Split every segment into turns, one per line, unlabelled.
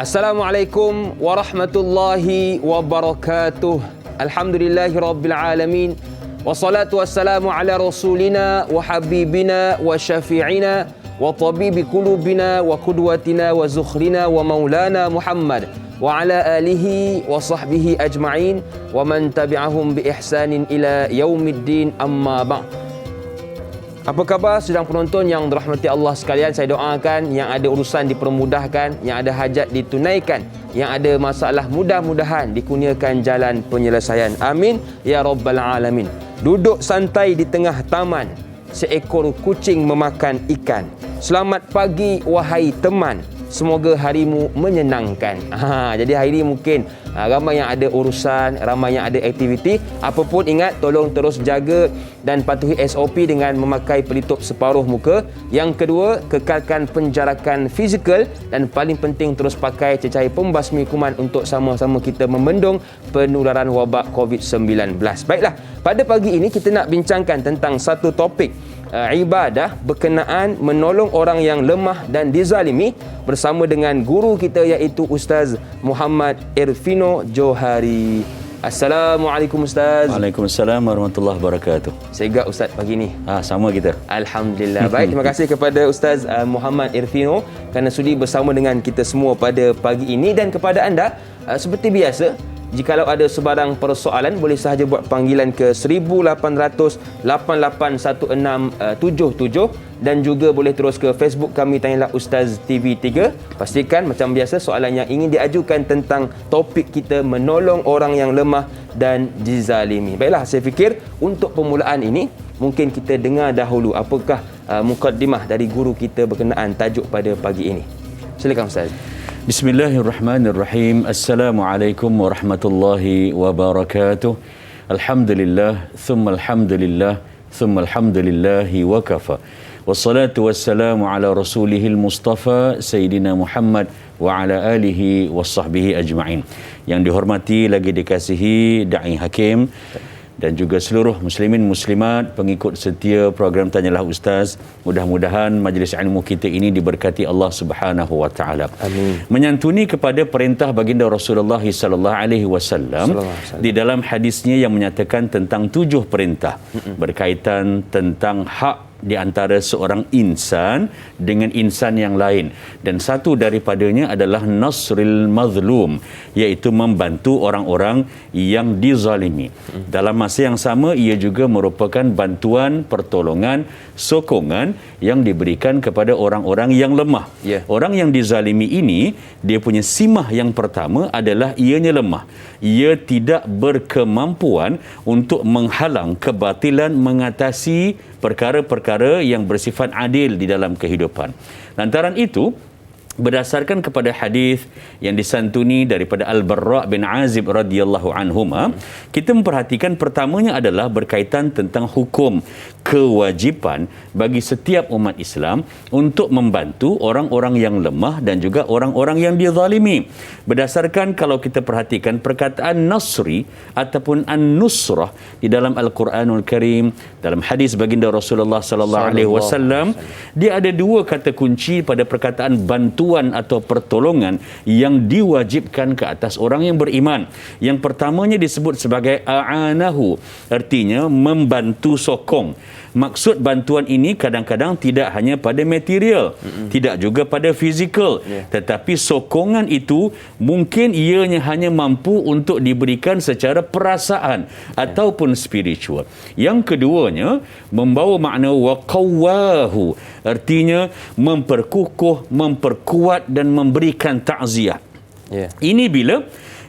Assalamualaikum warahmatullahi wabarakatuh. Alhamdulillahi rabbil alamin. Wassalatu wassalamu ala rasulina wa habibina wa syafi'ina wa tabibi qulubina wa qudwatina wa zukhrina wa maulana Muhammad wa ala alihi wa sahbihi ajma'in wa man tabi'ahum bi ihsanin ila yaumiddin, amma ba'd. Apa khabar sedang penonton yang dirahmati Allah sekalian? Saya doakan yang ada urusan dipermudahkan, yang ada hajat ditunaikan, yang ada masalah mudah-mudahan dikurniakan jalan penyelesaian. Amin ya rabbal alamin. Duduk santai di tengah taman, seekor kucing memakan ikan. Selamat pagi wahai teman, semoga harimu menyenangkan. Jadi hari ini mungkin ramai yang ada urusan, ramai yang ada aktiviti. Apapun ingat, tolong terus jaga dan patuhi SOP dengan memakai pelitup separuh muka. Yang kedua, kekalkan penjarakan fizikal. Dan paling penting, terus pakai cecair pembasmi kuman untuk sama-sama kita membendung penularan wabak COVID-19. Baiklah, pada pagi ini kita nak bincangkan tentang satu topik ibadah berkenaan menolong orang yang lemah dan dizalimi bersama dengan guru kita iaitu Ustaz Muhammad Irfino Johari. Assalamualaikum Ustaz.
Waalaikumsalam warahmatullahi wabarakatuh.
Segak Ustaz pagi ni.
Sama kita.
Alhamdulillah. Baik, terima kasih kepada Ustaz Muhammad Irfino kerana sudi bersama dengan kita semua pada pagi ini. Dan kepada anda, seperti biasa, jikalau ada sebarang persoalan, boleh sahaja buat panggilan ke 1800-881677 dan juga boleh terus ke Facebook kami Tanyalah Ustaz TV3. Pastikan macam biasa soalan yang ingin diajukan tentang topik kita menolong orang yang lemah dan dizalimi. Baiklah, saya fikir untuk permulaan ini mungkin kita dengar dahulu apakah mukaddimah dari guru kita berkenaan tajuk pada pagi ini. Silakan Ustaz.
Bismillahirrahmanirrahim. Assalamualaikum warahmatullahi wabarakatuh. Alhamdulillah, thumma alhamdulillah, thumma alhamdulillahi wa kafa. Wassalatu wassalamu ala rasulihil mustafa Sayyidina Muhammad wa ala alihi wa sahbihi ajma'in. Yang dihormati lagi dikasihi Da'i Hakim dan juga seluruh muslimin muslimat pengikut setia program Tanyalah Ustaz. Mudah-mudahan majlis ilmu kita ini diberkati Allah Subhanahu wa taala.
Amin.
Menyantuni kepada perintah baginda Rasulullah sallallahu alaihi wasallam di dalam hadisnya yang menyatakan tentang 7 perintah berkaitan tentang hak di antara seorang insan dengan insan yang lain, dan satu daripadanya adalah nasrul mazlum, iaitu membantu orang-orang yang dizalimi. Dalam masa yang sama, ia juga merupakan bantuan, pertolongan, sokongan yang diberikan kepada orang-orang yang lemah. Orang yang dizalimi ini, dia punya simah yang pertama adalah ianya lemah. Ia tidak berkemampuan untuk menghalang kebatilan, mengatasi perkara-perkara yang bersifat adil di dalam kehidupan. Lantaran itu, berdasarkan kepada hadis yang disantuni daripada Al-Barra' bin Azib radhiyallahu anhuma, kita memperhatikan pertamanya adalah berkaitan tentang hukum kewajipan bagi setiap umat Islam untuk membantu orang-orang yang lemah dan juga orang-orang yang dizalimi. Berdasarkan, kalau kita perhatikan perkataan nasri ataupun an-nusrah di dalam Al-Quranul Karim, dalam hadis baginda Rasulullah sallallahu alaihi wasallam, dia ada 2 kata kunci pada perkataan bantuan atau pertolongan yang diwajibkan ke atas orang yang beriman. Yang pertamanya disebut sebagai a'anahu, artinya membantu, sokong. Maksud bantuan ini kadang-kadang tidak hanya pada material, tidak juga pada fizikal, tetapi sokongan itu mungkin ianya hanya mampu untuk diberikan secara perasaan ataupun spiritual. Yang keduanya membawa makna waqawahu, artinya memperkukuh, memperkuat dan memberikan takziah. Ini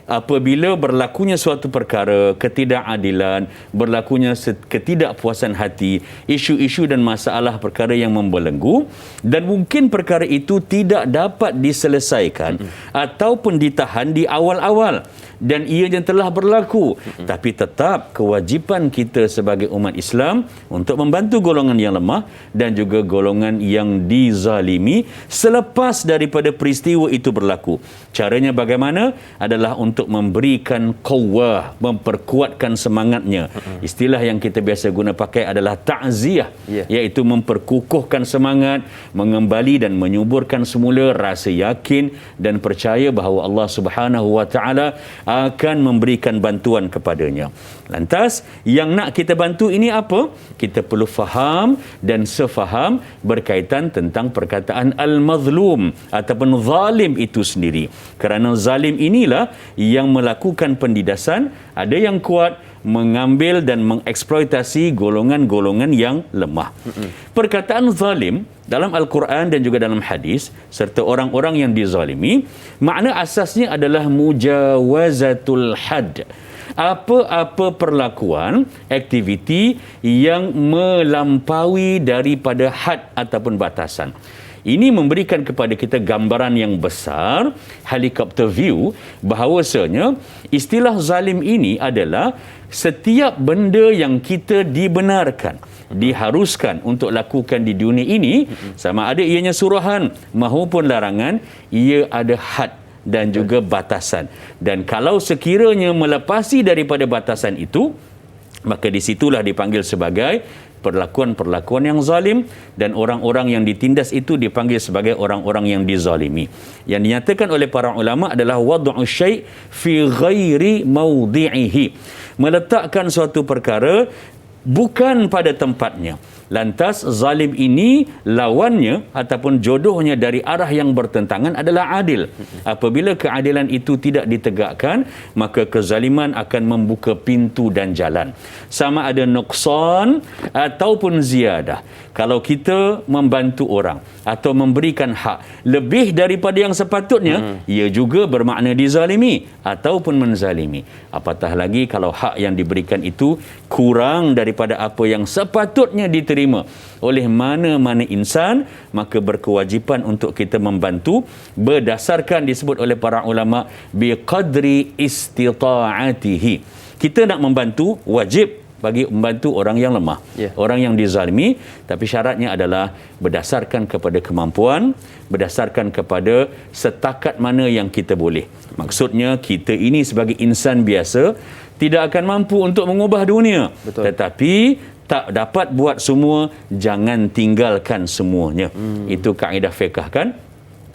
apabila berlakunya suatu perkara ketidakadilan, berlakunya ketidakpuasan hati, isu-isu dan masalah perkara yang membelenggu, dan mungkin perkara itu tidak dapat diselesaikan ataupun ditahan di awal-awal, dan ianya telah berlaku, tapi tetap kewajipan kita sebagai umat Islam untuk membantu golongan yang lemah dan juga golongan yang dizalimi selepas daripada peristiwa itu berlaku. Caranya bagaimana? Adalah untuk untuk memberikan quwwah, memperkuatkan semangatnya. Istilah yang kita biasa guna pakai adalah ta'ziyah, iaitu memperkukuhkan semangat, mengembali dan menyuburkan semula rasa yakin dan percaya bahawa Allah Subhanahu wa taala akan memberikan bantuan kepadanya. Lantas yang nak kita bantu ini apa? Kita perlu faham dan sefaham berkaitan tentang perkataan al-mazlum ataupun zalim itu sendiri. Kerana zalim inilah yang melakukan pendidasan, ada yang kuat mengambil dan mengeksploitasi golongan-golongan yang lemah. Perkataan zalim dalam Al-Quran dan juga dalam hadis serta orang-orang yang dizalimi, makna asasnya adalah mujawazatul had. Apa-apa perlakuan, aktiviti yang melampaui daripada had ataupun batasan. Ini memberikan kepada kita gambaran yang besar, helicopter view, bahawasanya istilah zalim ini adalah setiap benda yang kita dibenarkan, diharuskan untuk lakukan di dunia ini, sama ada ianya suruhan maupun larangan, ia ada had dan juga batasan. Dan kalau sekiranya melepasi daripada batasan itu, maka disitulah dipanggil sebagai perlakuan-perlakuan yang zalim, dan orang-orang yang ditindas itu dipanggil sebagai orang-orang yang dizalimi. Yang dinyatakan oleh para ulama adalah wad'u syai' fi ghairi mawdi'ihi, meletakkan suatu perkara bukan pada tempatnya. Lantas zalim ini lawannya ataupun jodohnya dari arah yang bertentangan adalah adil. Apabila keadilan itu tidak ditegakkan, maka kezaliman akan membuka pintu dan jalan. Sama ada nuqsan ataupun ziyadah. Kalau kita membantu orang atau memberikan hak lebih daripada yang sepatutnya, ia juga bermakna dizalimi ataupun menzalimi. Apatah lagi kalau hak yang diberikan itu kurang daripada apa yang sepatutnya diterima oleh mana-mana insan, maka berkewajipan untuk kita membantu berdasarkan disebut oleh para ulama biqadri istita'atihi. Kita nak membantu, wajib bagi membantu orang yang lemah, orang yang dizalimi, tapi syaratnya adalah berdasarkan kepada kemampuan, berdasarkan kepada setakat mana yang kita boleh. Maksudnya kita ini sebagai insan biasa tidak akan mampu untuk mengubah dunia. Betul. Tetapi tak dapat buat semua, jangan tinggalkan semuanya. Itu kaedah fiqh kan?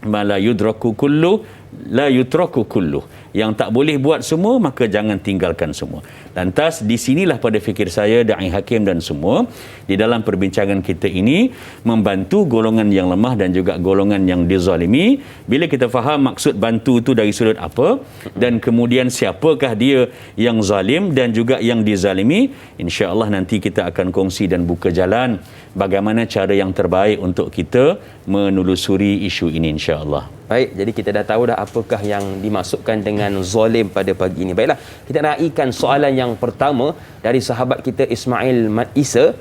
Ma la yudraku kullu la yutraku kullu. Yang tak boleh buat semua, maka jangan tinggalkan semua. Lantas di sinilah pada fikir saya, Da'i Hakim dan semua, di dalam perbincangan kita ini membantu golongan yang lemah dan juga golongan yang dizalimi. Bila kita faham maksud bantu itu dari sudut apa, dan kemudian siapakah dia yang zalim dan juga yang dizalimi, insya-Allah nanti kita akan kongsi dan buka jalan bagaimana cara yang terbaik untuk kita menelusuri isu ini, insya-Allah.
Baik, jadi kita dah tahu dah apakah yang dimasukkan dengan zalim pada pagi ini. Baiklah, kita raikan soalan yang pertama dari sahabat kita Ismail Mat Isa.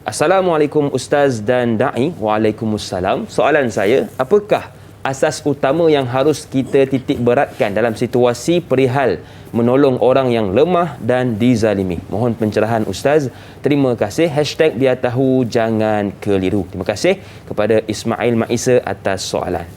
Assalamualaikum Ustaz dan Da'i. Waalaikumsalam. Soalan saya, apakah asas utama yang harus kita titik beratkan dalam situasi perihal menolong orang yang lemah dan dizalimi? Mohon pencerahan Ustaz. Terima kasih. #biar tahu jangan keliru. Terima kasih kepada Ismail Mat Isa atas soalan.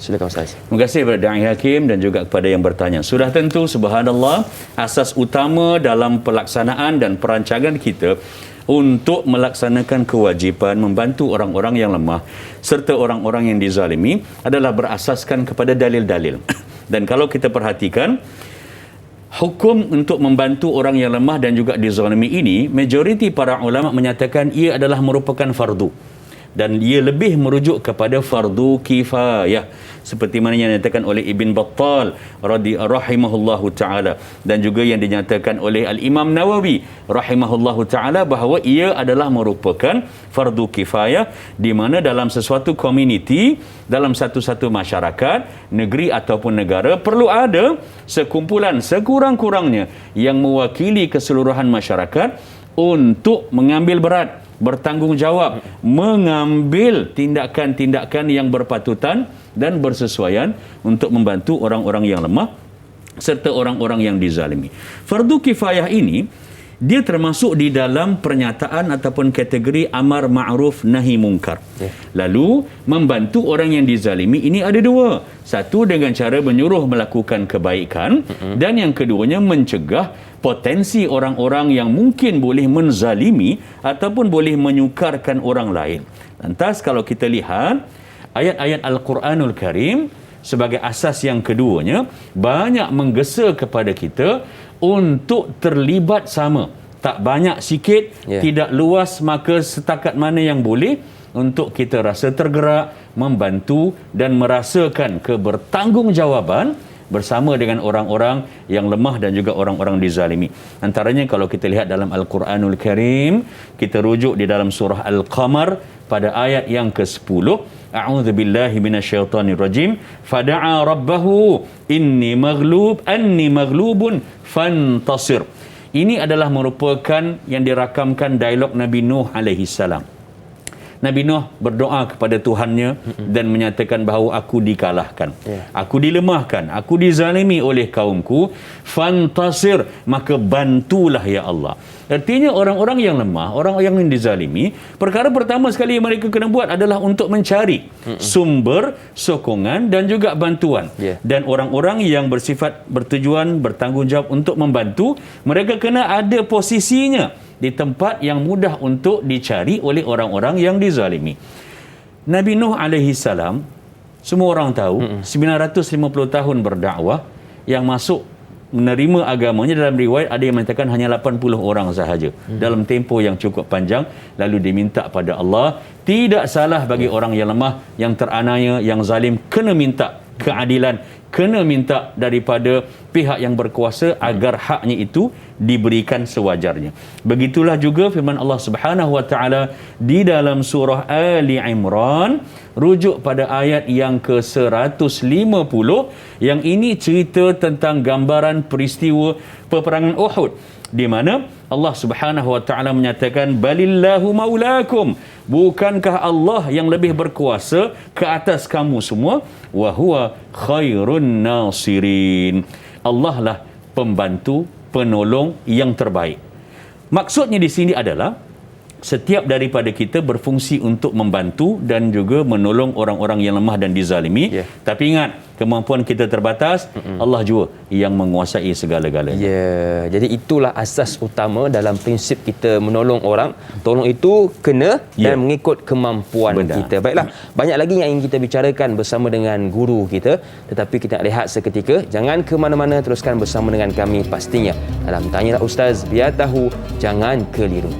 Silakan Ustaz.
Terima kasih kepada Da'i Hakim dan juga kepada yang bertanya. Sudah tentu, subhanallah, asas utama dalam pelaksanaan dan perancangan kita untuk melaksanakan kewajipan membantu orang-orang yang lemah serta orang-orang yang dizalimi adalah berasaskan kepada dalil-dalil. Dan kalau kita perhatikan, hukum untuk membantu orang yang lemah dan juga dizalimi ini, majoriti para ulama menyatakan ia adalah merupakan fardu. Dan ia lebih merujuk kepada fardu kifayah, seperti mana yang dinyatakan oleh Ibn Battal rahimahullahu ta'ala, dan juga yang dinyatakan oleh Al-Imam Nawawi rahimahullahu ta'ala, bahawa ia adalah merupakan fardu kifayah, di mana dalam sesuatu komuniti, dalam satu-satu masyarakat, negeri ataupun negara, perlu ada sekumpulan sekurang-kurangnya yang mewakili keseluruhan masyarakat untuk mengambil berat, bertanggungjawab, mengambil tindakan-tindakan yang berpatutan dan bersesuaian untuk membantu orang-orang yang lemah serta orang-orang yang dizalimi. Fardu kifayah ini dia termasuk di dalam pernyataan ataupun kategori amar ma'ruf nahi mungkar. Lalu membantu orang yang dizalimi ini ada dua. Satu dengan cara menyuruh melakukan kebaikan, dan yang keduanya mencegah potensi orang-orang yang mungkin boleh menzalimi ataupun boleh menyukarkan orang lain. Lantas kalau kita lihat ayat-ayat Al-Quranul Karim sebagai asas yang keduanya, banyak menggesa kepada kita untuk terlibat sama. Tak banyak sikit, tidak luas, maka setakat mana yang boleh untuk kita rasa tergerak, membantu dan merasakan kebertanggungjawaban bersama dengan orang-orang yang lemah dan juga orang-orang dizalimi. Antaranya kalau kita lihat dalam Al-Quranul Karim, kita rujuk di dalam surah Al-Qamar pada ayat yang ke-10. A'udzu billahi minasyaitonir rajim. Fada'a rabbahu anni maghlubun fantasir. Ini adalah merupakan yang dirakamkan dialog Nabi Nuh alaihi salam. Nabi Nuh berdoa kepada Tuhannya dan menyatakan bahawa aku dikalahkan. Aku dilemahkan, aku dizalimi oleh kaumku. Fantasir, maka bantulah ya Allah. Artinya orang-orang yang lemah, orang yang dizalimi, perkara pertama sekali yang mereka kena buat adalah untuk mencari sumber sokongan dan juga bantuan. Dan orang-orang yang bersifat bertujuan, bertanggungjawab untuk membantu, mereka kena ada posisinya di tempat yang mudah untuk dicari oleh orang-orang yang dizalimi. Nabi Nuh alaihi salam, semua orang tahu, 950 tahun berdakwah, yang masuk menerima agamanya dalam riwayat ada yang mengatakan hanya 80 orang sahaja dalam tempoh yang cukup panjang. Lalu diminta pada Allah, tidak salah bagi orang yang lemah, yang teraniaya, yang zalim, kena minta keadilan, kena minta daripada pihak yang berkuasa agar haknya itu diberikan sewajarnya. Begitulah juga firman Allah Subhanahu wa taala di dalam surah Ali Imran, rujuk pada ayat yang ke-150, yang ini cerita tentang gambaran peristiwa peperangan Uhud, di mana Allah Subhanahu wa taala menyatakan balillahu maulakum, bukankah Allah yang lebih berkuasa ke atas kamu semua, wa huwa khairun nasirin. Allah lah pembantu, penolong yang terbaik. Maksudnya di sini adalah setiap daripada kita berfungsi untuk membantu dan juga menolong orang-orang yang lemah dan dizalimi. Tapi ingat, kemampuan kita terbatas, Allah jua yang menguasai segala-galanya.
Jadi itulah asas utama dalam prinsip kita menolong orang. Tolong itu kena dan mengikut kemampuan kita. Baiklah, banyak lagi yang ingin kita bicarakan bersama dengan guru kita, tetapi kita nak rehat seketika. Jangan ke mana-mana, teruskan bersama dengan kami pastinya dalam Tanyalah Ustaz, biar tahu, jangan keliru.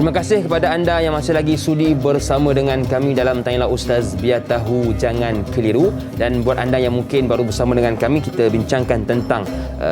Terima kasih kepada anda yang masih lagi sudi bersama dengan kami dalam Tanyalah Ustaz, biar tahu, jangan keliru. Dan buat anda yang mungkin baru bersama dengan kami, kita bincangkan tentang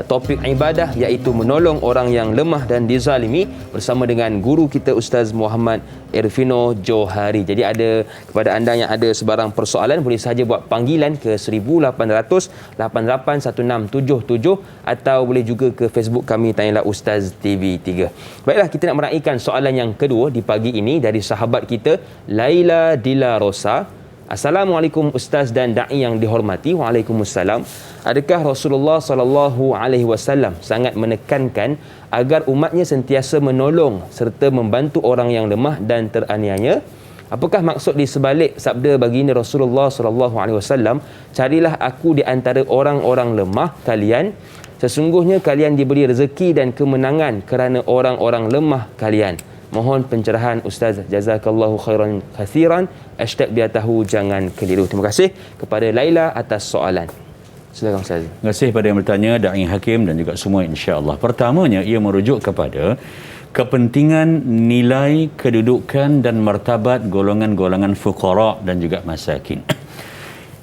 topik ibadah, iaitu menolong orang yang lemah dan dizalimi bersama dengan guru kita Ustaz Muhammad Irfino Johari. Jadi ada kepada anda yang ada sebarang persoalan, boleh saja buat panggilan ke 1800 881677 atau boleh juga ke Facebook kami Tanyalah Ustaz TV3. Baiklah, kita nak meraihkan soalan yang kedua di pagi ini dari sahabat kita Laila Dila Rosa. Assalamualaikum Ustaz dan da'i yang dihormati. Waalaikumsalam. Adakah Rasulullah SAW sangat menekankan agar umatnya sentiasa menolong serta membantu orang yang lemah dan teraniaya? Apakah maksud di sebalik sabda baginda Rasulullah SAW, carilah aku di antara orang-orang lemah kalian, sesungguhnya kalian diberi rezeki dan kemenangan kerana orang-orang lemah kalian. Mohon pencerahan Ustaz, jazakallahu khairan kathiran. #biar tahu, jangan keliru. Terima kasih kepada Laila atas soalan. Silakan Ustaz.
Terima kasih pada yang bertanya, Da'i Hakim dan juga semua insya-Allah. Pertamanya, ia merujuk kepada kepentingan nilai, kedudukan dan martabat golongan-golongan fuqara dan juga masakin.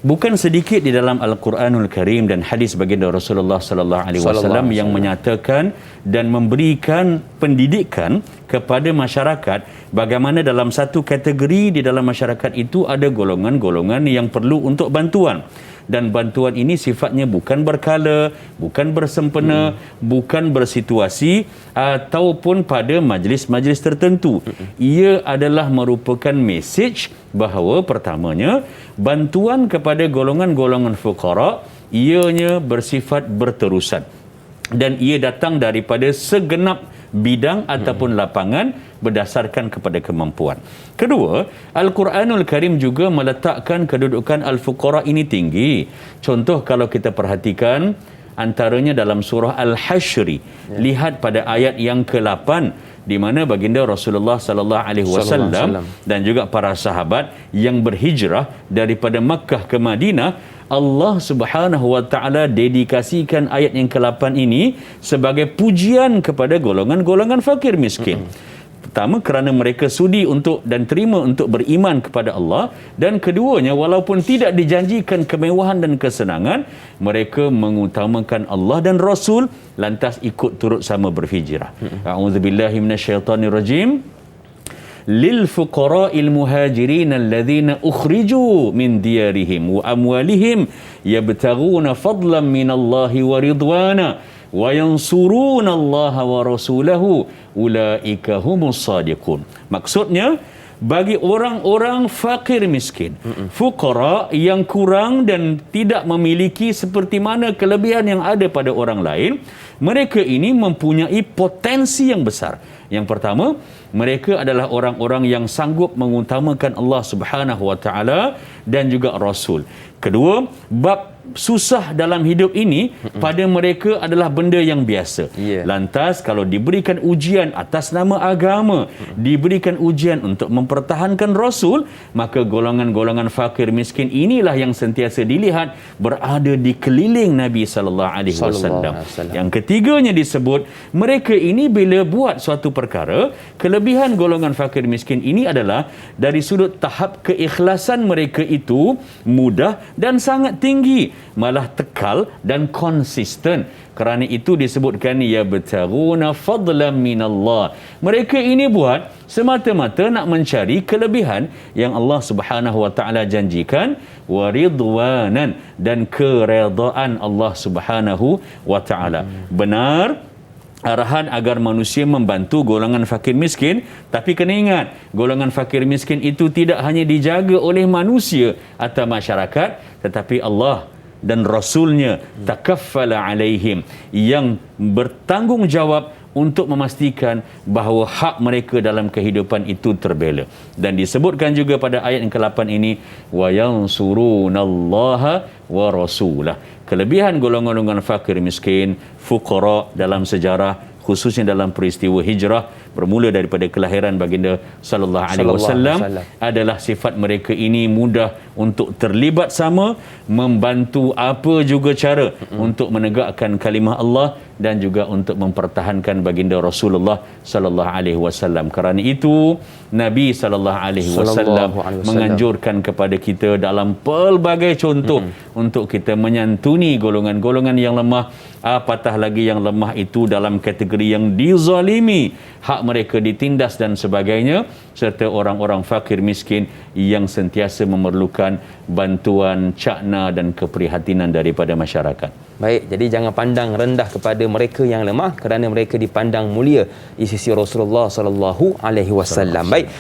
Bukan sedikit di dalam Al-Quranul Karim dan hadis baginda Rasulullah sallallahu alaihi wasallam yang menyatakan dan memberikan pendidikan kepada masyarakat bagaimana dalam satu kategori di dalam masyarakat itu ada golongan-golongan yang perlu untuk bantuan. Dan bantuan ini sifatnya bukan berkala, bukan bersempena, bukan bersituasi ataupun pada majlis-majlis tertentu. Ia adalah merupakan mesej bahawa pertamanya bantuan kepada golongan-golongan fuqara ianya bersifat berterusan dan ia datang daripada segenap bidang ataupun lapangan berdasarkan kepada kemampuan. Kedua, Al-Quranul Karim juga meletakkan kedudukan al-fuqara ini tinggi. Contoh kalau kita perhatikan antaranya dalam surah Al-Hasyri. Lihat pada ayat yang ke-8 di mana baginda Rasulullah sallallahu alaihi wasallam dan juga para sahabat yang berhijrah daripada Makkah ke Madinah, Allah Subhanahu wa taala dedikasikan ayat yang ke-8 ini sebagai pujian kepada golongan-golongan fakir miskin. Pertama, kerana mereka sudi untuk dan terima untuk beriman kepada Allah, dan keduanya walaupun tidak dijanjikan kemewahan dan kesenangan, mereka mengutamakan Allah dan Rasul lantas ikut turut sama berhijrah. A'udzubillahi minasyaitonirrajim. Lil fuqara'il muhajirin alladhina ukhriju min diyarihim wa amwalihim yabtaghuna fadlan minallahi wa ridwana wa yansuruna Allah wa rasulahu ulaika humus sadiqun. Maksudnya bagi orang-orang fakir miskin, fuqara yang kurang dan tidak memiliki seperti mana kelebihan yang ada pada orang lain, mereka ini mempunyai potensi yang besar. Yang pertama, mereka adalah orang-orang yang sanggup mengutamakan Allah Subhanahu wa taala dan juga Rasul. Kedua, bab susah dalam hidup ini pada mereka adalah benda yang biasa. Lantas kalau diberikan ujian atas nama agama, diberikan ujian untuk mempertahankan Rasul, maka golongan-golongan fakir miskin inilah yang sentiasa dilihat berada di keliling Nabi sallallahu alaihi wasallam. Yang ketiganya disebut mereka ini bila buat suatu perkara, kelebihan golongan fakir miskin ini adalah dari sudut tahap keikhlasan mereka itu mudah dan sangat tinggi, malah tekal dan konsisten. Kerana itu disebutkan yabtaghuna fadlan minallah. Mereka ini buat semata-mata nak mencari kelebihan yang Allah Subhanahu wa taala janjikan, wa ridwanan, dan keredaan Allah Subhanahu wa taala. Benar arahan agar manusia membantu golongan fakir miskin, tapi kena ingat, golongan fakir miskin itu tidak hanya dijaga oleh manusia atau masyarakat, tetapi Allah dan Rasulnya takaffala alaihim, yang bertanggungjawab untuk memastikan bahawa hak mereka dalam kehidupan itu terbela. Dan disebutkan juga pada ayat yang ke-8 ini, wa yansurunallaha wa rasulah. Kelebihan golongan-golongan fakir miskin, fuqara dalam sejarah, khususnya dalam peristiwa hijrah bermula daripada kelahiran baginda sallallahu alaihi wasallam, adalah sifat mereka ini mudah untuk terlibat sama, membantu apa juga cara untuk menegakkan kalimah Allah dan juga untuk mempertahankan baginda Rasulullah sallallahu alaihi wasallam. Kerana itu Nabi sallallahu alaihi wasallam menganjurkan kepada kita dalam pelbagai contoh untuk kita menyantuni golongan-golongan yang lemah, apatah lagi yang lemah itu dalam kategori yang dizalimi, hak mereka ditindas dan sebagainya, serta orang-orang fakir miskin yang sentiasa memerlukan bantuan, cakna dan keprihatinan daripada masyarakat.
Baik, jadi jangan pandang rendah kepada mereka yang lemah kerana mereka dipandang mulia di sisi Rasulullah sallallahu alaihi wasallam. Baik,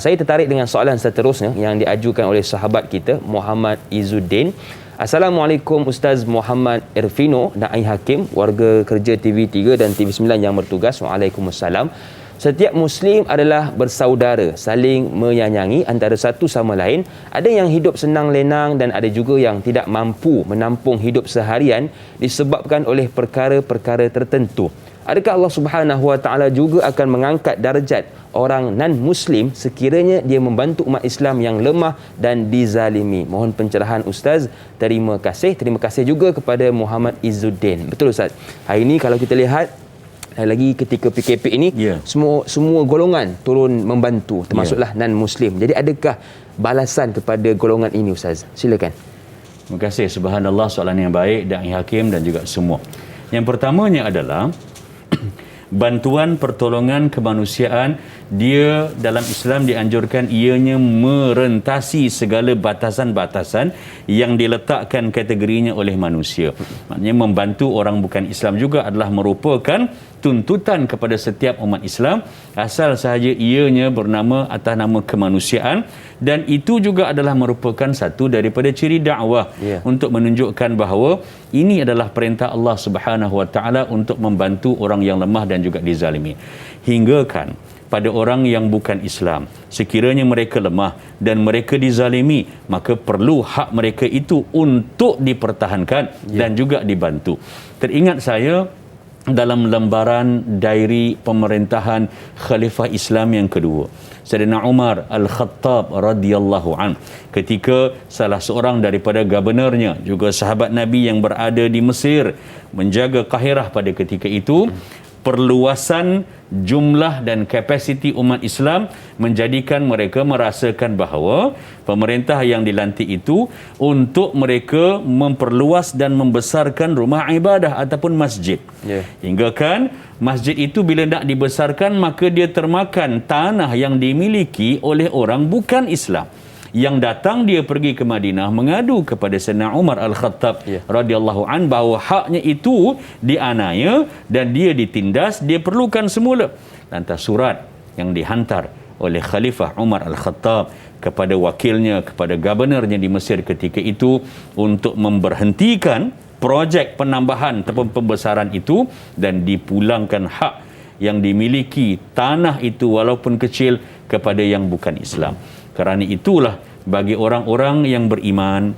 saya tertarik dengan soalan seterusnya yang diajukan oleh sahabat kita Muhammad Izzuddin. Assalamualaikum Ustaz Muhammad Irfino, Da'i Hakim, warga kerja TV3 dan TV9 yang bertugas. Waalaikumsalam. Setiap Muslim adalah bersaudara, saling menyayangi antara satu sama lain. Ada yang hidup senang lenang dan ada juga yang tidak mampu menampung hidup seharian disebabkan oleh perkara-perkara tertentu. Adakah Allah Subhanahu Wa Taala juga akan mengangkat darjat orang non-Muslim sekiranya dia membantu umat Islam yang lemah dan dizalimi? Mohon pencerahan Ustaz. Terima kasih. Terima kasih juga kepada Muhammad Izzuddin. Betul Ustaz. Hari ini kalau kita lihat lagi ketika PKP ini, semua golongan turun membantu, termasuklah non-Muslim. Jadi adakah balasan kepada golongan ini Ustaz? Silakan.
Terima kasih. Subhanallah, soalan yang baik Da'i Hakim dan juga semua. Yang pertamanya adalah bantuan pertolongan kemanusiaan, dia dalam Islam dianjurkan ianya merentasi segala batasan-batasan yang diletakkan kategorinya oleh manusia. Maknanya membantu orang bukan Islam juga adalah merupakan tuntutan kepada setiap umat Islam, asal sahaja ianya bernama atas nama kemanusiaan, dan itu juga adalah merupakan satu daripada ciri dakwah untuk menunjukkan bahawa ini adalah perintah Allah Subhanahu Wa Taala untuk membantu orang yang lemah dan juga dizalimi. Hinggakan pada orang yang bukan Islam, sekiranya mereka lemah dan mereka dizalimi, maka perlu hak mereka itu untuk dipertahankan dan juga dibantu. Teringat saya dalam lembaran diary pemerintahan Khalifah Islam yang kedua, Sayyidina Umar Al-Khattab radhiyallahu an, ketika salah seorang daripada gubernurnya juga sahabat Nabi yang berada di Mesir menjaga Kahirah pada ketika itu, perluasan jumlah dan kapasiti umat Islam menjadikan mereka merasakan bahawa pemerintah yang dilantik itu untuk mereka memperluas dan membesarkan rumah ibadah ataupun masjid. Hingga kan masjid itu bila nak dibesarkan, maka dia termakan tanah yang dimiliki oleh orang bukan Islam. Yang datang dia pergi ke Madinah mengadu kepada Sayyidina Umar Al-Khattab radhiyallahu an bahawa haknya itu dianiaya dan dia ditindas, dia perlukan semula. Lantas surat yang dihantar oleh Khalifah Umar Al-Khattab kepada wakilnya, kepada gubernurnya di Mesir ketika itu, untuk memberhentikan projek penambahan ataupun pembesaran itu dan dipulangkan hak yang dimiliki tanah itu walaupun kecil kepada yang bukan Islam. Kerana itulah bagi orang-orang yang beriman,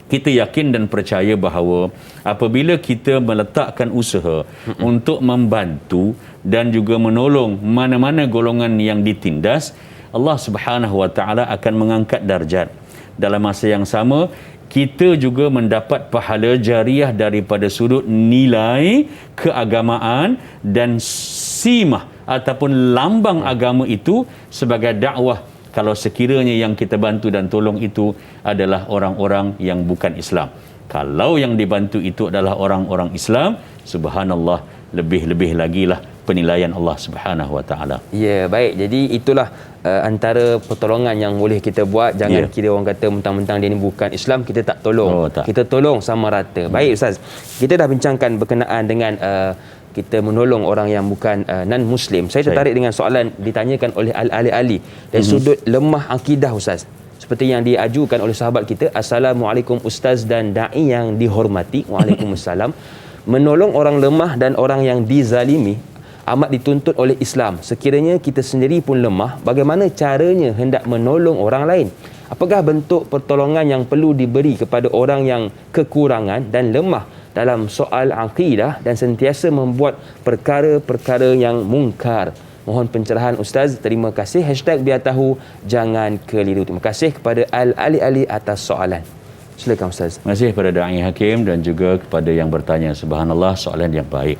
kita yakin dan percaya bahawa apabila kita meletakkan usaha untuk membantu dan juga menolong mana-mana golongan yang ditindas, Allah Subhanahu Wa Taala akan mengangkat darjat. Dalam masa yang sama, kita juga mendapat pahala jariah daripada sudut nilai keagamaan dan simah ataupun lambang agama itu sebagai dakwah, kalau sekiranya yang kita bantu dan tolong itu adalah orang-orang yang bukan Islam. Kalau yang dibantu itu adalah orang-orang Islam, subhanallah, lebih-lebih lagi lah penilaian Allah Subhanahu Wa Taala.
Ya, baik. Jadi itulah antara pertolongan yang boleh kita buat. Jangan kira orang kata mentang-mentang dia ni bukan Islam, kita tak tolong. Kita tolong sama rata. Baik Ustaz, kita dah bincangkan berkenaan dengan kita menolong orang yang bukan non-Muslim. Saya tertarik dengan soalan ditanyakan oleh ahli-ahli dari sudut lemah akidah Ustaz. Seperti yang diajukan oleh sahabat kita. Assalamualaikum Ustaz dan da'i yang dihormati. Waalaikumsalam. Menolong orang lemah dan orang yang dizalimi amat dituntut oleh Islam. Sekiranya kita sendiri pun lemah, bagaimana caranya hendak menolong orang lain? Apakah bentuk pertolongan yang perlu diberi kepada orang yang kekurangan dan lemah dalam soal akidah dan sentiasa membuat perkara-perkara yang mungkar? Mohon pencerahan Ustaz. Terima kasih. #biar tahu jangan keliru. Terima kasih kepada al-ali atas soalan. Silakan Ustaz.
Terima kasih kepada Da'i Hakim dan juga kepada yang bertanya. Subhanallah, soalan yang baik.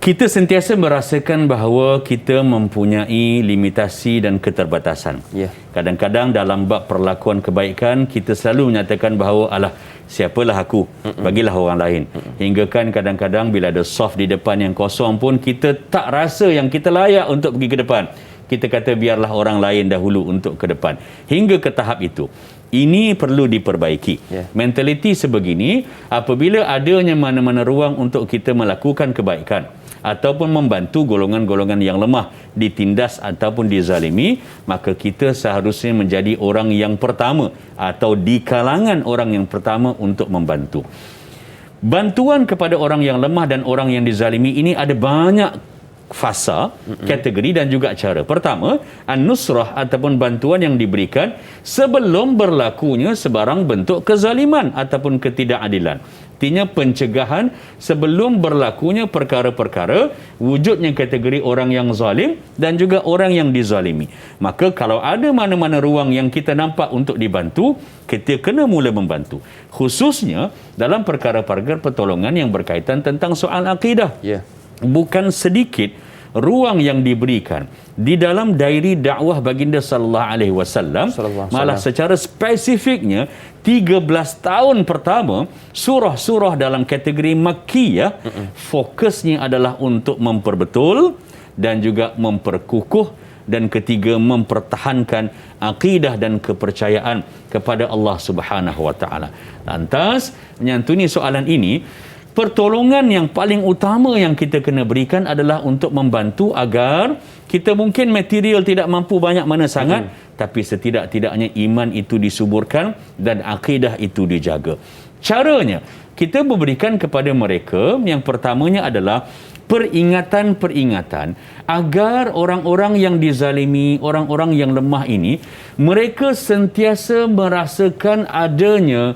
Kita sentiasa merasakan bahawa kita mempunyai limitasi dan keterbatasan. Kadang-kadang dalam bab perlakuan kebaikan, kita selalu menyatakan bahawa alah, siapalah aku, bagilah orang lain. Hingga kan kadang-kadang bila ada soft di depan yang kosong pun, kita tak rasa yang kita layak untuk pergi ke depan. Kita kata biarlah orang lain dahulu untuk ke depan. Hingga ke tahap itu. Ini perlu diperbaiki. Mentaliti sebegini, apabila adanya mana-mana ruang untuk kita melakukan kebaikan ataupun membantu golongan-golongan yang lemah ditindas ataupun dizalimi, maka kita seharusnya menjadi orang yang pertama atau di kalangan orang yang pertama untuk membantu. Bantuan kepada orang yang lemah dan orang yang dizalimi ini ada banyak fasa, kategori dan juga cara. Pertama, an-nusrah ataupun bantuan yang diberikan sebelum berlakunya sebarang bentuk kezaliman ataupun ketidakadilan. Artinya pencegahan sebelum berlakunya perkara-perkara, wujudnya kategori orang yang zalim dan juga orang yang dizalimi. Maka kalau ada mana-mana ruang yang kita nampak untuk dibantu, kita kena mula membantu. Khususnya dalam perkara-perkara pertolongan yang berkaitan tentang soal akidah. Bukan sedikit ruang yang diberikan di dalam diary dakwah baginda sallallahu alaihi wasallam, malah secara spesifiknya 13 tahun pertama surah-surah dalam kategori Makkiyah fokusnya adalah untuk memperbetul dan juga memperkukuh, dan ketiga mempertahankan akidah dan kepercayaan kepada Allah Subhanahu wa taala. Lantas menyantuni soalan ini, pertolongan yang paling utama yang kita kena berikan adalah untuk membantu agar kita mungkin material tidak mampu banyak mana sangat, tapi setidak-tidaknya iman itu disuburkan dan akidah itu dijaga. Caranya, kita memberikan kepada mereka, yang pertamanya adalah peringatan-peringatan agar orang-orang yang dizalimi, orang-orang yang lemah ini, mereka sentiasa merasakan adanya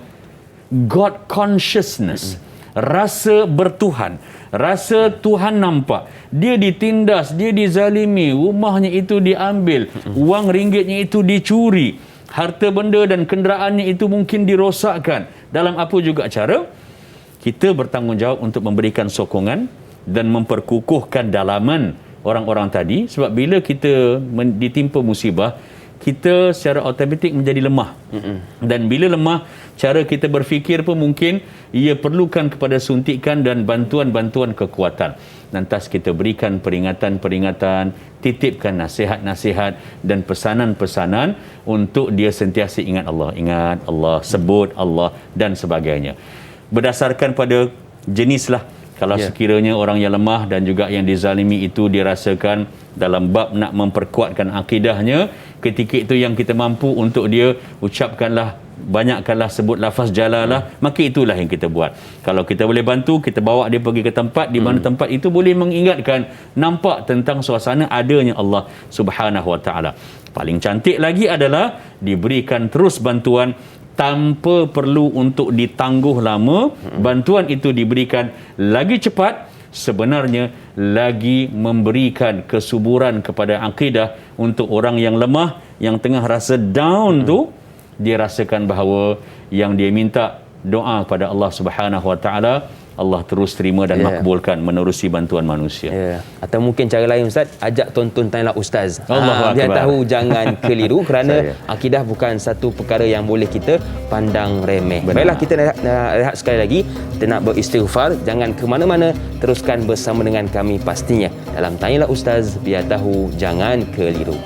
God consciousness. Rasa bertuhan, rasa Tuhan nampak, dia ditindas, dia dizalimi, rumahnya itu diambil, wang ringgitnya itu dicuri, harta benda dan kenderaannya itu mungkin dirosakkan. Dalam apa juga cara, kita bertanggungjawab untuk memberikan sokongan dan memperkukuhkan dalaman orang-orang tadi. Sebab bila kita ditimpa musibah, kita secara automatik menjadi lemah. Dan bila lemah, cara kita berfikir pun mungkin ia perlukan kepada suntikan dan bantuan-bantuan kekuatan. Lantas kita berikan peringatan-peringatan, titipkan nasihat-nasihat dan pesanan-pesanan untuk dia sentiasa ingat Allah, sebut Allah dan sebagainya. Berdasarkan pada jenislah, kalau sekiranya orang yang lemah dan juga yang dizalimi itu dirasakan dalam bab nak memperkuatkan akidahnya, ketika itu yang kita mampu untuk dia, ucapkanlah, banyakkanlah sebut lafaz jalalah, maka itulah yang kita buat. Kalau kita boleh bantu, kita bawa dia pergi ke tempat di mana tempat itu boleh mengingatkan, nampak tentang suasana adanya Allah Subhanahu wa taala. Paling cantik lagi adalah diberikan terus bantuan tanpa perlu untuk ditangguh lama. Bantuan itu diberikan lagi cepat, sebenarnya lagi memberikan kesuburan kepada akidah untuk orang yang lemah, yang tengah rasa down tu, dia rasakan bahawa yang dia minta doa kepada Allah Subhanahu wa taala, Allah terus terima dan makbulkan menerusi bantuan manusia.
Atau mungkin cara lain Ustaz, ajak tonton Tanyalah Ustaz. Dia tahu jangan keliru, kerana akidah bukan satu perkara yang boleh kita pandang remeh. Baiklah, kita nak rehat sekali lagi, kita nak beristighfar. Jangan ke mana-mana, teruskan bersama dengan kami pastinya dalam Tanyalah Ustaz, biar tahu jangan keliru.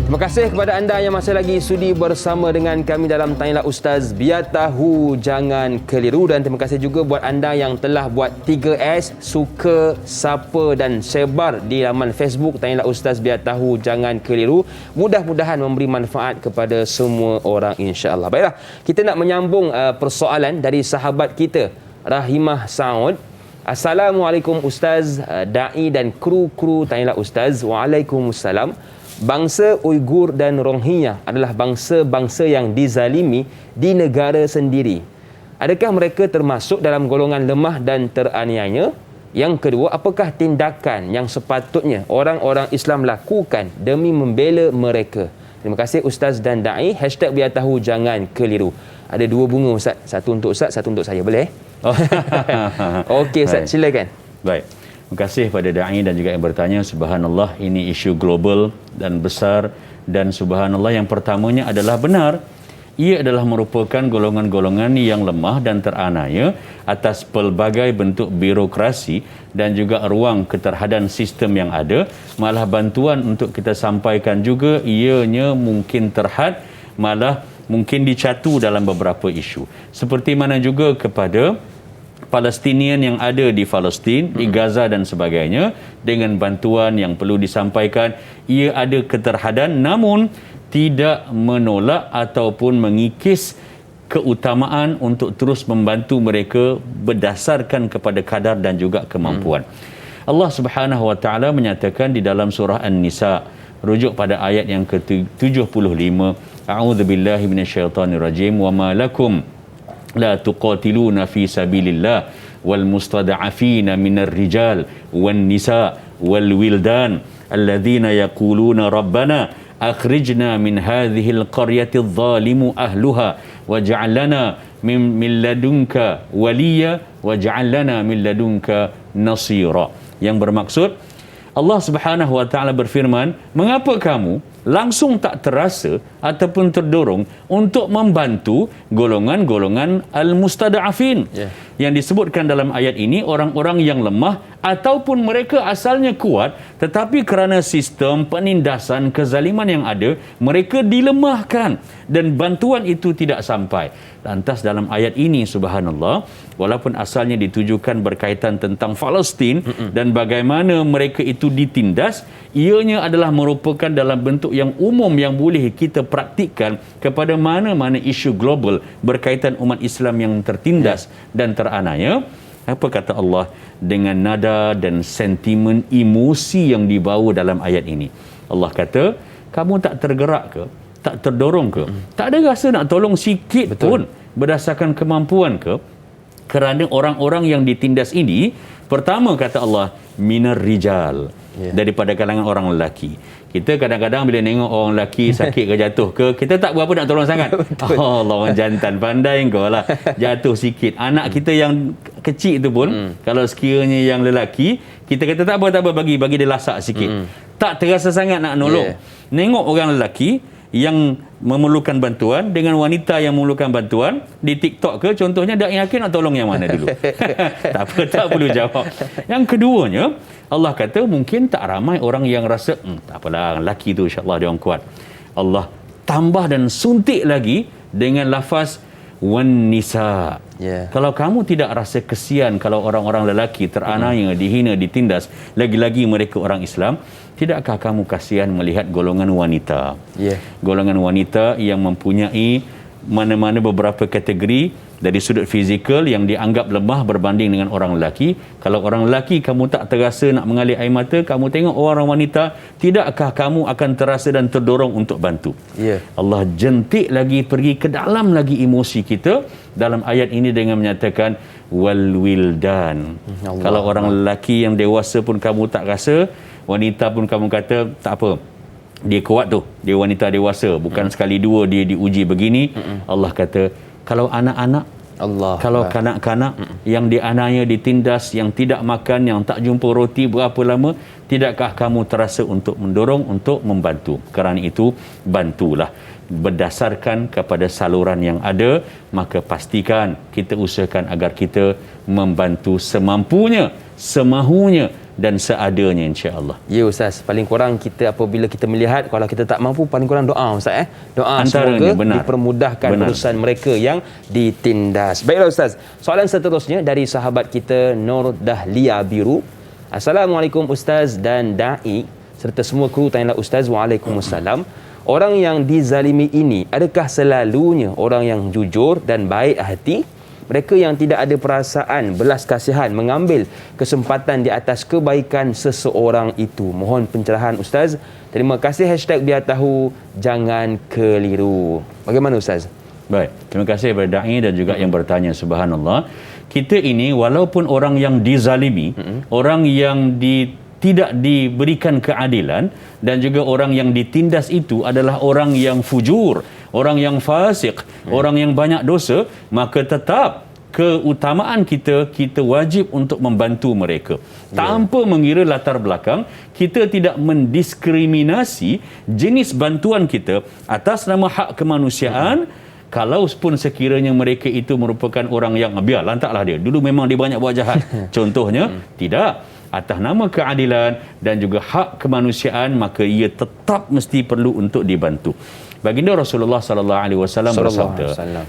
Terima kasih kepada anda yang masih lagi sudi bersama dengan kami dalam Tanyalah Ustaz, biar tahu jangan keliru. Dan terima kasih juga buat anda yang telah buat 3S, suka, sapa dan sebar di laman Facebook Tanyalah Ustaz, biar tahu jangan keliru. Mudah-mudahan memberi manfaat kepada semua orang, insya-Allah. Baiklah, kita nak menyambung persoalan dari sahabat kita Rahimah Saud. Assalamualaikum Ustaz, da'i dan kru-kru Tanyalah Ustaz. Waalaikumsalam. Bangsa Uyghur dan Rohingya adalah bangsa-bangsa yang dizalimi di negara sendiri. Adakah mereka termasuk dalam golongan lemah dan teraniaya? Yang kedua, apakah tindakan yang sepatutnya orang-orang Islam lakukan demi membela mereka? Terima kasih Ustaz dan Da'i. Hashtag biar tahu jangan keliru. Ada dua bunga Ustaz. Satu untuk Ustaz, satu untuk saya. Boleh? Okey Ustaz, silakan.
Baik. Terima kasih pada da'i dan juga yang bertanya. Subhanallah, ini isu global dan besar, dan subhanallah yang pertamanya adalah benar. Ia adalah merupakan golongan-golongan yang lemah dan teranaya atas pelbagai bentuk birokrasi dan juga ruang keterhadan sistem yang ada. Malah bantuan untuk kita sampaikan juga ianya mungkin terhad, malah mungkin dicatu dalam beberapa isu. Seperti mana juga kepada Palestinian yang ada di Palestin, di Gaza dan sebagainya, dengan bantuan yang perlu disampaikan, ia ada keterhadan namun tidak menolak ataupun mengikis keutamaan untuk terus membantu mereka berdasarkan kepada kadar dan juga kemampuan. Allah Subhanahu wa taala menyatakan di dalam surah An-Nisa, rujuk pada ayat yang ke-75, a'udzubillahi minasyaitonirrajim, wa ma lakum la tuqatiluna fi sabilillah wal mustada'afina minar rijal wan nisa wal wildan alladhina yaquluna rabbana akhrijna min hadhil qaryati adh-dhalimu ahluha waj'al lana min ladunka waliya waj'al lana min ladunka nasira. Yang bermaksud, Allah Subhanahu wa taala berfirman, mengapa kamu langsung tak terasa ataupun terdorong untuk membantu golongan-golongan al-mustada'afin yang disebutkan dalam ayat ini, orang-orang yang lemah ataupun mereka asalnya kuat tetapi kerana sistem penindasan kezaliman yang ada, mereka dilemahkan dan bantuan itu tidak sampai. Lantas dalam ayat ini, subhanallah, walaupun asalnya ditujukan berkaitan tentang Palestin dan bagaimana mereka itu ditindas, ianya adalah merupakan dalam bentuk yang umum yang boleh kita praktikkan kepada mana-mana isu global berkaitan umat Islam yang tertindas dan teranaya. Apa kata Allah dengan nada dan sentimen emosi yang dibawa dalam ayat ini? Allah kata, kamu tak tergerak ke? Tak terdorong ke? Tak ada rasa nak tolong sikit pun berdasarkan kemampuan ke? Kerana orang-orang yang ditindas ini, pertama kata Allah, minar rijal, daripada kalangan orang lelaki. Kita kadang-kadang bila tengok orang lelaki sakit ke jatuh ke, kita tak berapa nak tolong sangat. Oh Allah, orang jantan pandai kau lah, jatuh sikit. Anak kita yang kecil tu pun, kalau sekiranya yang lelaki, kita kata tak apa, bagi dia lasak sikit. Tak terasa sangat nak nolong. Nengok orang lelaki yang memerlukan bantuan dengan wanita yang memerlukan bantuan di TikTok ke, contohnya, tak yakin nak tolong yang mana dulu? Tak apa, tak perlu jawab. Yang keduanya, Allah kata mungkin tak ramai orang yang rasa tak apalah, lelaki tu insya-Allah dia orang kuat. Allah tambah dan suntik lagi dengan lafaz wan nisa. Kalau kamu tidak rasa kesian kalau orang-orang lelaki teranaya, dihina, ditindas, lagi-lagi mereka orang Islam, tidakkah kamu kasihan melihat golongan wanita? Golongan wanita yang mempunyai mana-mana beberapa kategori dari sudut fizikal yang dianggap lemah berbanding dengan orang lelaki. Kalau orang lelaki kamu tak terasa nak mengalir air mata, kamu tengok orang wanita, tidakkah kamu akan terasa dan terdorong untuk bantu? Allah jentik lagi, pergi ke dalam lagi emosi kita dalam ayat ini dengan menyatakan wal wildan. Kalau orang lelaki yang dewasa pun kamu tak rasa, wanita pun kamu kata tak apa, dia kuat tu, dia wanita dewasa, bukan sekali dua dia diuji begini. Allah kata kalau anak-anak, kalau kanak-kanak yang dianiaya, ditindas, yang tidak makan, yang tak jumpa roti berapa lama, tidakkah kamu terasa untuk mendorong, untuk membantu? Kerana itu bantulah berdasarkan kepada saluran yang ada. Maka pastikan kita usahakan agar kita membantu semampunya, semahunya dan seadanya, insya-Allah.
Ya Ustaz, paling kurang kita apabila kita melihat, kalau kita tak mampu, paling kurang doa Ustaz. Doa semoga dipermudahkan urusan mereka yang ditindas. Baiklah Ustaz, soalan seterusnya dari sahabat kita Nur Dahlia Biru. Assalamualaikum Ustaz dan Da'i serta semua kru Tanyalah Ustaz. Waalaikumsalam. Orang yang dizalimi ini, adakah selalunya orang yang jujur dan baik hati? Mereka yang tidak ada perasaan belas kasihan mengambil kesempatan di atas kebaikan seseorang itu. Mohon pencerahan Ustaz. Terima kasih. #biar tahu, jangan keliru. Bagaimana Ustaz?
Baik, terima kasih kepada Da'i dan juga yang bertanya. Subhanallah, kita ini walaupun orang yang dizalimi, orang yang tidak diberikan keadilan, dan juga orang yang ditindas itu adalah orang yang fujur, orang yang fasik, orang yang banyak dosa, maka tetap keutamaan kita, kita wajib untuk membantu mereka. Tanpa mengira latar belakang, kita tidak mendiskriminasi jenis bantuan kita atas nama hak kemanusiaan. Kalau pun sekiranya mereka itu merupakan orang yang biar lantaklah dia. Dulu memang dia banyak buat jahat. Contohnya, tidak. Atas nama keadilan dan juga hak kemanusiaan, maka ia tetap mesti perlu untuk dibantu. Baginda Rasulullah sallallahu alaihi wasallam bersabda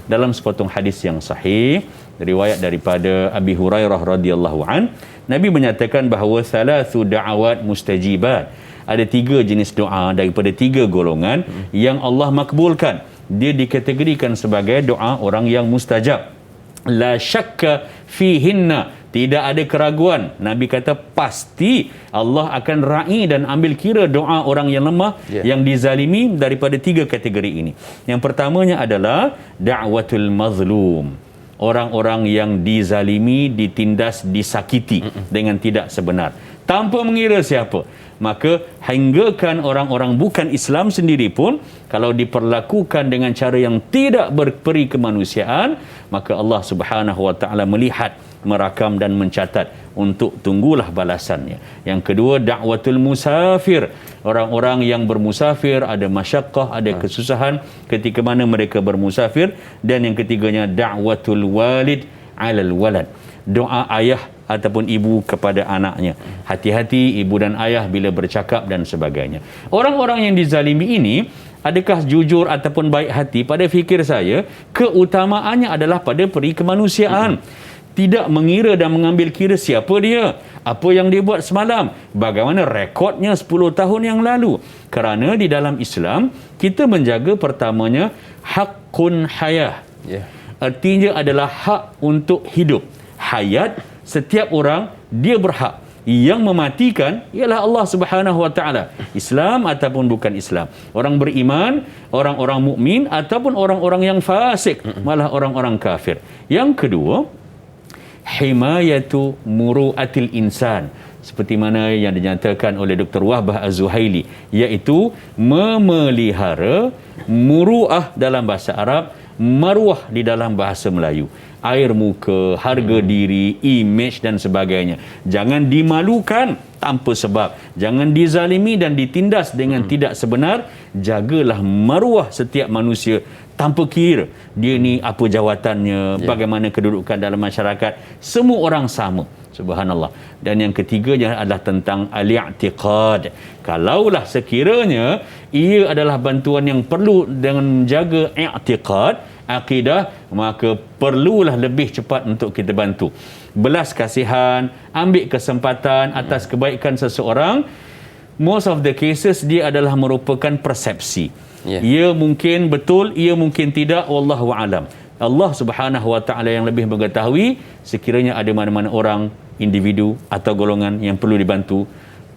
dalam sepotong hadis yang sahih riwayat daripada Abi Hurairah radhiyallahu an, Nabi menyatakan bahawa thalathu da'awat mustajibat. Ada 3 jenis doa daripada 3 golongan yang Allah makbulkan. Dia dikategorikan sebagai doa orang yang mustajab. La syakka fihinna, tidak ada keraguan. Nabi kata pasti Allah akan ra'i dan ambil kira doa orang yang lemah, yang dizalimi daripada 3 kategori ini. Yang pertamanya adalah da'watul mazlum. Orang-orang yang dizalimi, ditindas, disakiti dengan tidak sebenar, tanpa mengira siapa. Maka hinggakan orang-orang bukan Islam sendiri pun, kalau diperlakukan dengan cara yang tidak berperi kemanusiaan, maka Allah Subhanahu wa taala melihat, merakam dan mencatat untuk tunggulah balasannya. Yang kedua, da'watul musafir. Orang-orang yang bermusafir, ada masyaqqah, ada kesusahan ketika mana mereka bermusafir. Dan yang ketiganya, da'watul walid 'alal walad. Doa ayah ataupun ibu kepada anaknya. Hati-hati ibu dan ayah bila bercakap dan sebagainya. Orang-orang yang dizalimi ini, adakah jujur ataupun baik hati? Pada fikir saya, keutamaannya adalah pada peri kemanusiaan. Tidak mengira dan mengambil kira siapa dia, apa yang dia buat semalam, bagaimana rekodnya 10 tahun yang lalu. Kerana di dalam Islam, kita menjaga pertamanya haqqun hayah. Artinya adalah hak untuk hidup. Hayat, setiap orang dia berhak. Yang mematikan ialah Allah Subhanahu wa taala. Islam ataupun bukan Islam, orang beriman, orang-orang mukmin ataupun orang-orang yang fasik, malah orang-orang kafir. Yang kedua, himayatu muru'atil insan, seperti mana yang dinyatakan oleh Dr. Wahbah Az-Zuhaili, iaitu memelihara muru'ah dalam bahasa Arab, maruah di dalam bahasa Melayu. Air muka, harga diri, image dan sebagainya. Jangan dimalukan tanpa sebab. Jangan dizalimi dan ditindas dengan tidak sebenar. Jagalah maruah setiap manusia tanpa kira dia ni apa jawatannya, bagaimana kedudukan dalam masyarakat. Semua orang sama. Subhanallah. Dan yang ketiganya adalah tentang al-i'tiqad. Kalaulah sekiranya ia adalah bantuan yang perlu dengan menjaga i'tiqad, akidah, maka perlulah lebih cepat untuk kita bantu. Belas kasihan, ambil kesempatan atas kebaikan seseorang. Most of the cases dia adalah merupakan persepsi. Ia mungkin betul, ia mungkin tidak, wallahu alam. Allah Subhanahu wa taala yang lebih mengetahui. Sekiranya ada mana-mana orang, individu atau golongan yang perlu dibantu,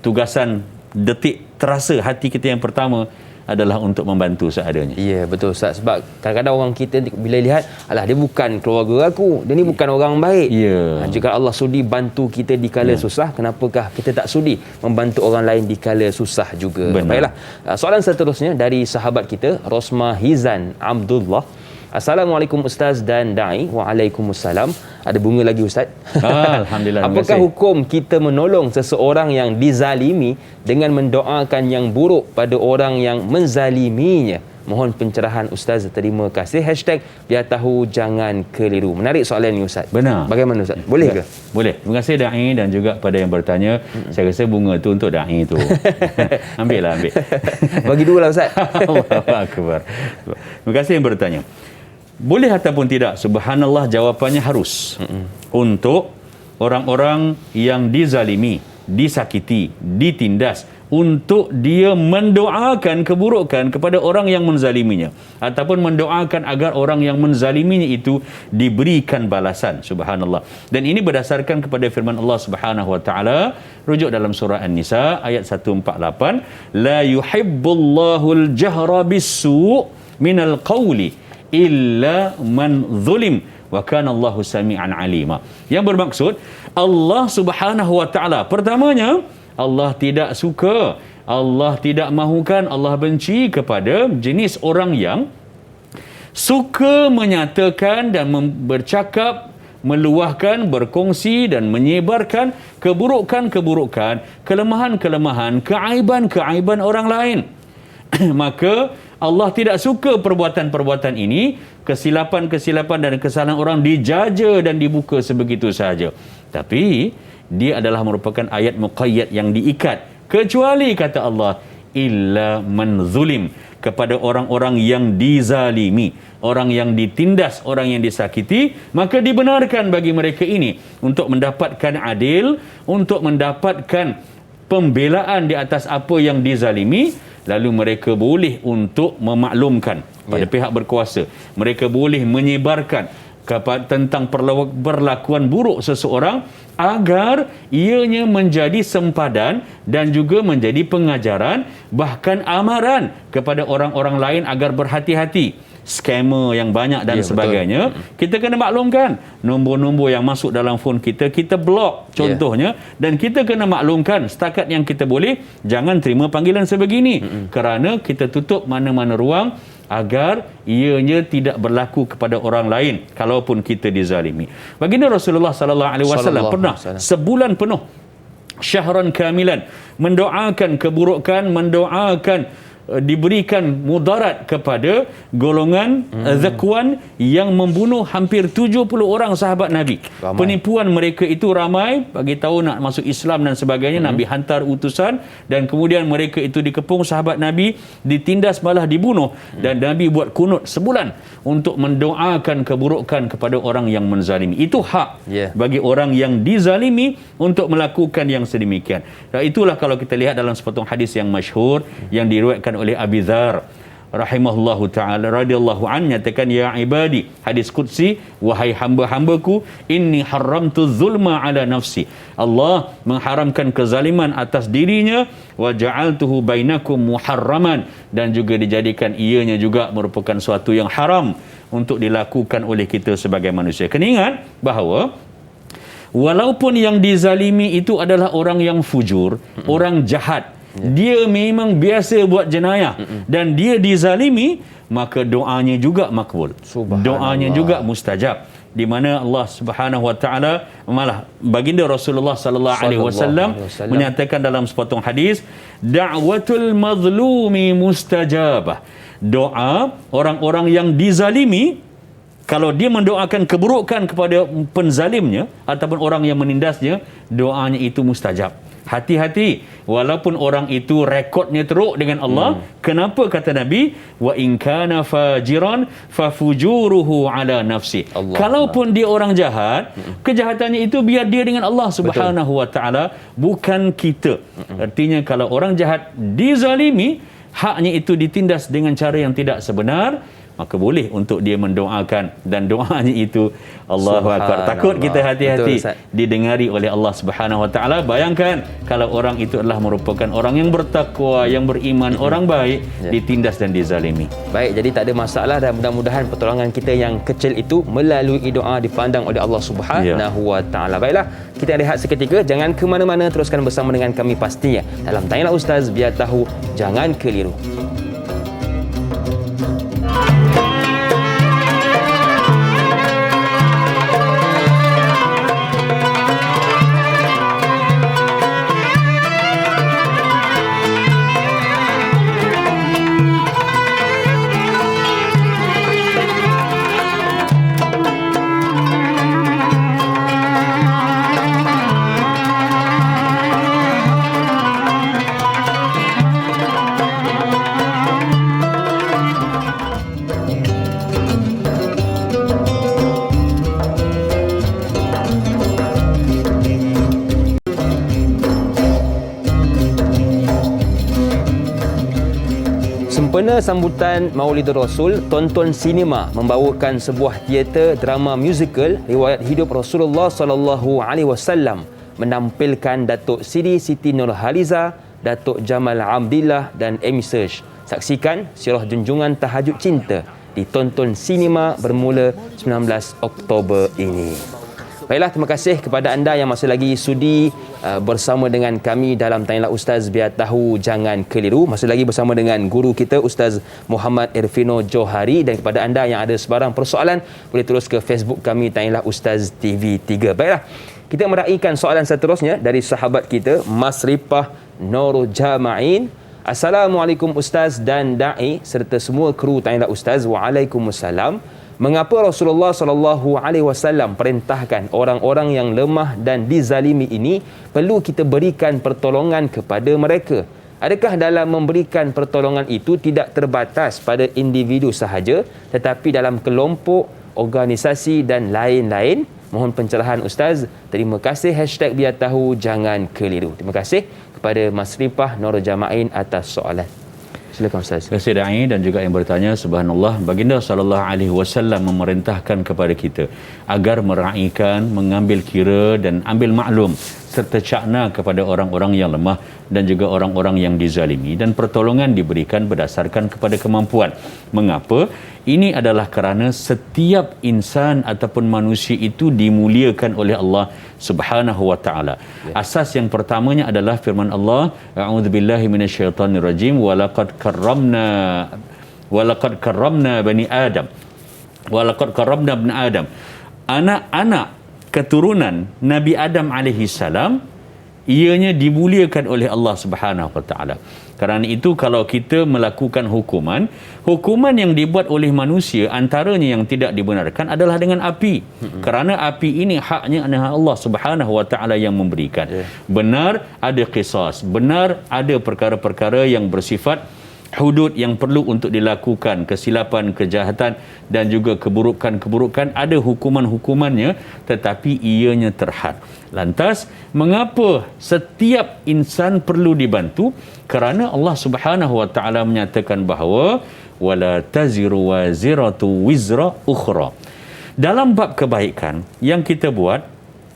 tugasan detik terasa hati kita yang pertama adalah untuk membantu seadanya.
Ya, betul Ustaz. Sebab kadang-kadang orang kita bila lihat, alah dia bukan keluarga aku, dia ni bukan orang baik. Jika Allah sudi bantu kita di kala susah, kenapakah kita tak sudi membantu orang lain di kala susah juga? Baiklah. Soalan seterusnya dari sahabat kita, Rosma Hizan Abdullah. Assalamualaikum Ustaz dan Da'i. Waalaikumsalam. Ada bunga lagi Ustaz.
Alhamdulillah.
Apakah hukum kita menolong seseorang yang dizalimi dengan mendoakan yang buruk pada orang yang menzaliminya? Mohon pencerahan Ustaz. Terima kasih. #biar tahu jangan keliru. Menarik soalan ini Ustaz.
Benar.
Bagaimana Ustaz? Boleh ke?
Boleh. Terima kasih Da'i dan juga pada yang bertanya. Saya rasa bunga tu untuk Da'i tu. Ambil.
Bagi 2 lah Ustaz.
Allahu Akbar. Terima kasih yang bertanya. Boleh ataupun tidak? Subhanallah, jawapannya harus. Untuk orang-orang yang dizalimi, disakiti, ditindas, untuk dia mendoakan keburukan kepada orang yang menzaliminya, ataupun mendoakan agar orang yang menzaliminya itu diberikan balasan. Subhanallah. Dan ini berdasarkan kepada firman Allah Subhanahu wa taala, rujuk dalam surah An-Nisa ayat 148, la yuhibbullahu al-jahra bis-su' minal qawli illa man zulim wa kana Allahu sami'an alima. Yang bermaksud Allah Subhanahu wa taala, pertamanya Allah tidak suka, Allah tidak mahukan, Allah benci kepada jenis orang yang suka menyatakan dan bercakap meluahkan, berkongsi dan menyebarkan keburukan-keburukan, kelemahan-kelemahan, keaiban-keaiban orang lain. Maka Allah tidak suka perbuatan-perbuatan ini, kesilapan-kesilapan dan kesalahan orang dijaja dan dibuka sebegitu saja. Tapi dia adalah merupakan ayat muqayyad yang diikat, kecuali kata Allah, illa man zulim, kepada orang-orang yang dizalimi, orang yang ditindas, orang yang disakiti, maka dibenarkan bagi mereka ini untuk mendapatkan adil, untuk mendapatkan pembelaan di atas apa yang dizalimi. Lalu mereka boleh untuk memaklumkan pada pihak berkuasa, mereka boleh menyebarkan tentang perlakuan buruk seseorang agar ianya menjadi sempadan dan juga menjadi pengajaran, bahkan amaran kepada orang-orang lain agar berhati-hati. Scammer yang banyak dan sebagainya, kita kena maklumkan nombor-nombor yang masuk dalam phone kita, kita block contohnya, dan kita kena maklumkan setakat yang kita boleh, jangan terima panggilan sebegini, kerana kita tutup mana-mana ruang agar ianya tidak berlaku kepada orang lain kalaupun kita dizalimi. Baginda Rasulullah sallallahu alaihi wasallam pernah sebulan penuh, syahran kamilan, mendoakan keburukan, mendoakan diberikan mudarat kepada golongan Zakwan yang membunuh hampir 70 orang sahabat Nabi. Ramai. Penipuan mereka itu ramai, bagi tahu nak masuk Islam dan sebagainya, Nabi hantar utusan dan kemudian mereka itu dikepung sahabat Nabi, ditindas malah dibunuh, dan Nabi buat kunut sebulan untuk mendoakan keburukan kepada orang yang menzalimi. Itu hak bagi orang yang dizalimi untuk melakukan yang sedemikian. Dan itulah kalau kita lihat dalam sepotong hadis yang masyhur yang diriwayatkan oleh Abi Dzar rahimahullahu taala radhiyallahu anhu, nyatakan, ya ibadi, hadis qudsi, wahai hamba-hambaku, inni haramtu zulma ala nafsi, Allah mengharamkan kezaliman atas dirinya, wa ja'altuhu bainakum muharraman, dan juga dijadikan ianya juga merupakan suatu yang haram untuk dilakukan oleh kita sebagai manusia. Kena ingat bahawa walaupun yang dizalimi itu adalah orang yang fujur, orang jahat, dia memang biasa buat jenayah dan dia dizalimi, maka doanya juga makbul, doanya juga mustajab, di mana Allah Subhanahu wa taala, malah baginda Rasulullah sallallahu alaihi wasallam menyatakan dalam sepotong hadis, da'watul mazlumi mustajabah, doa orang-orang yang dizalimi, kalau dia mendoakan keburukan kepada penzalimnya ataupun orang yang menindasnya, doanya itu mustajab. Hati-hati, walaupun orang itu rekodnya teruk dengan Allah. Kenapa kata Nabi, wa in kana fajiran fafujuruhu ala nafsi. Kalaupun dia orang jahat, kejahatannya itu biar dia dengan Allah Subhanahu wa taala, bukan kita. Artinya kalau orang jahat dizalimi, haknya itu ditindas dengan cara yang tidak sebenar, maka boleh untuk dia mendoakan, dan doanya itu Allahu Akbar. Takut kita hati-hati didengari oleh Allah Subhanahu wa taala. Bayangkan kalau orang itu adalah merupakan orang yang bertakwa, yang beriman, orang baik, ditindas dan dizalimi.
Baik, jadi tak ada masalah, dan mudah-mudahan pertolongan kita yang kecil itu melalui doa dipandang oleh Allah Subhanahu wa taala. Baiklah, kita rehat seketika, jangan ke mana-mana, teruskan bersama dengan kami pastinya dalam Tanyalah Ustaz, biar tahu, jangan keliru. Sempena sambutan Maulidur Rasul, Tonton Sinema membawakan sebuah teater drama musical riwayat hidup Rasulullah sallallahu alaihi wasallam, menampilkan Datuk Siti Nurhaliza, Datuk Jamal Abdillah dan Amy Search. Saksikan sirah junjungan Tahajud Cinta di Tonton Sinema bermula 19 Oktober ini. Baiklah, terima kasih kepada anda yang masih lagi sudi bersama dengan kami dalam Tanyalah Ustaz, biar tahu jangan keliru. Masih lagi bersama dengan guru kita Ustaz Muhammad Irfino Johari, dan kepada anda yang ada sebarang persoalan boleh terus ke Facebook kami Tanyalah Ustaz TV3. Baiklah, kita meraihkan soalan seterusnya dari sahabat kita Masripah Nur Jama'in. Assalamualaikum Ustaz dan Da'i serta semua kru Tanyalah Ustaz. Waalaikumsalam. Mengapa Rasulullah SAW perintahkan orang-orang yang lemah dan dizalimi ini perlu kita berikan pertolongan kepada mereka? Adakah dalam memberikan pertolongan itu tidak terbatas pada individu sahaja, tetapi dalam kelompok, organisasi dan lain-lain? Mohon pencerahan Ustaz. Terima kasih. #biar tahu jangan keliru. Terima kasih kepada Masripah Nur Jama'in atas soalan. Silakan Ustaz.
Terima kasih Da'i dan juga yang bertanya. Subhanallah, baginda SAW memerintahkan kepada kita agar meraihkan, mengambil kira dan ambil maklum serta cakna kepada orang-orang yang lemah dan juga orang-orang yang dizalimi, dan pertolongan diberikan berdasarkan kepada kemampuan. Mengapa? Ini adalah kerana setiap insan ataupun manusia itu dimuliakan oleh Allah Subhanahu wa taala. Asas yang pertamanya adalah firman Allah, a'udzubillahi minasyaitonirrajim, walaqad karramna bani Adam. Walaqad karramna bani Adam. Anak-anak keturunan Nabi Adam alaihi salam ianya dimuliakan oleh Allah Subhanahu wa taala. Kerana itu kalau kita melakukan hukuman yang dibuat oleh manusia, antaranya yang tidak dibenarkan adalah dengan api. Kerana api ini haknya adalah Allah Subhanahu wa taala yang memberikan. Benar ada qisas, benar ada perkara-perkara yang bersifat hudud yang perlu untuk dilakukan, kesilapan, kejahatan dan juga keburukan-keburukan, ada hukuman-hukumannya, tetapi ianya terhad. Lantas, mengapa setiap insan perlu dibantu? Kerana Allah Subhanahu wa taala menyatakan bahawa wala taziru waziratu wizra ukhra. Dalam bab kebaikan yang kita buat,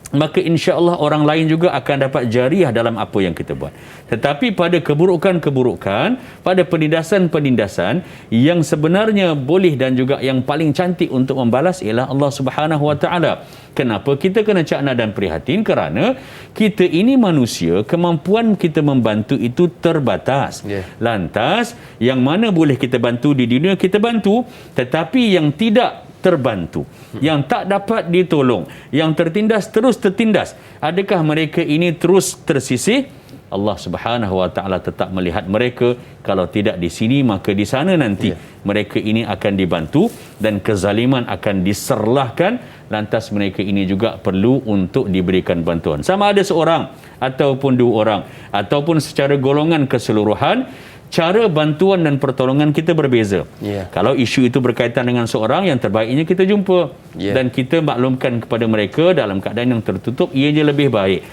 maka insya-Allah orang lain juga akan dapat jariah dalam apa yang kita buat. Tetapi pada keburukan-keburukan, pada penindasan-penindasan yang sebenarnya boleh dan juga yang paling cantik untuk membalas ialah Allah Subhanahu wa taala. Kenapa kita kena cakna dan prihatin? Kerana kita ini manusia, kemampuan kita membantu itu terbatas. Lantas, yang mana boleh kita bantu di dunia kita bantu, tetapi yang tidak terbantu, yang tak dapat ditolong, yang tertindas terus tertindas, adakah mereka ini terus tersisih? Allah Subhanahu wa taala tetap melihat mereka. Kalau tidak di sini, maka di sana nanti mereka ini akan dibantu dan kezaliman akan diserlahkan. Lantas mereka ini juga perlu untuk diberikan bantuan. Sama ada seorang ataupun dua orang ataupun secara golongan keseluruhan, cara bantuan dan pertolongan kita berbeza. Kalau isu itu berkaitan dengan seorang, yang terbaiknya kita jumpa dan kita maklumkan kepada mereka dalam keadaan yang tertutup, ianya lebih baik.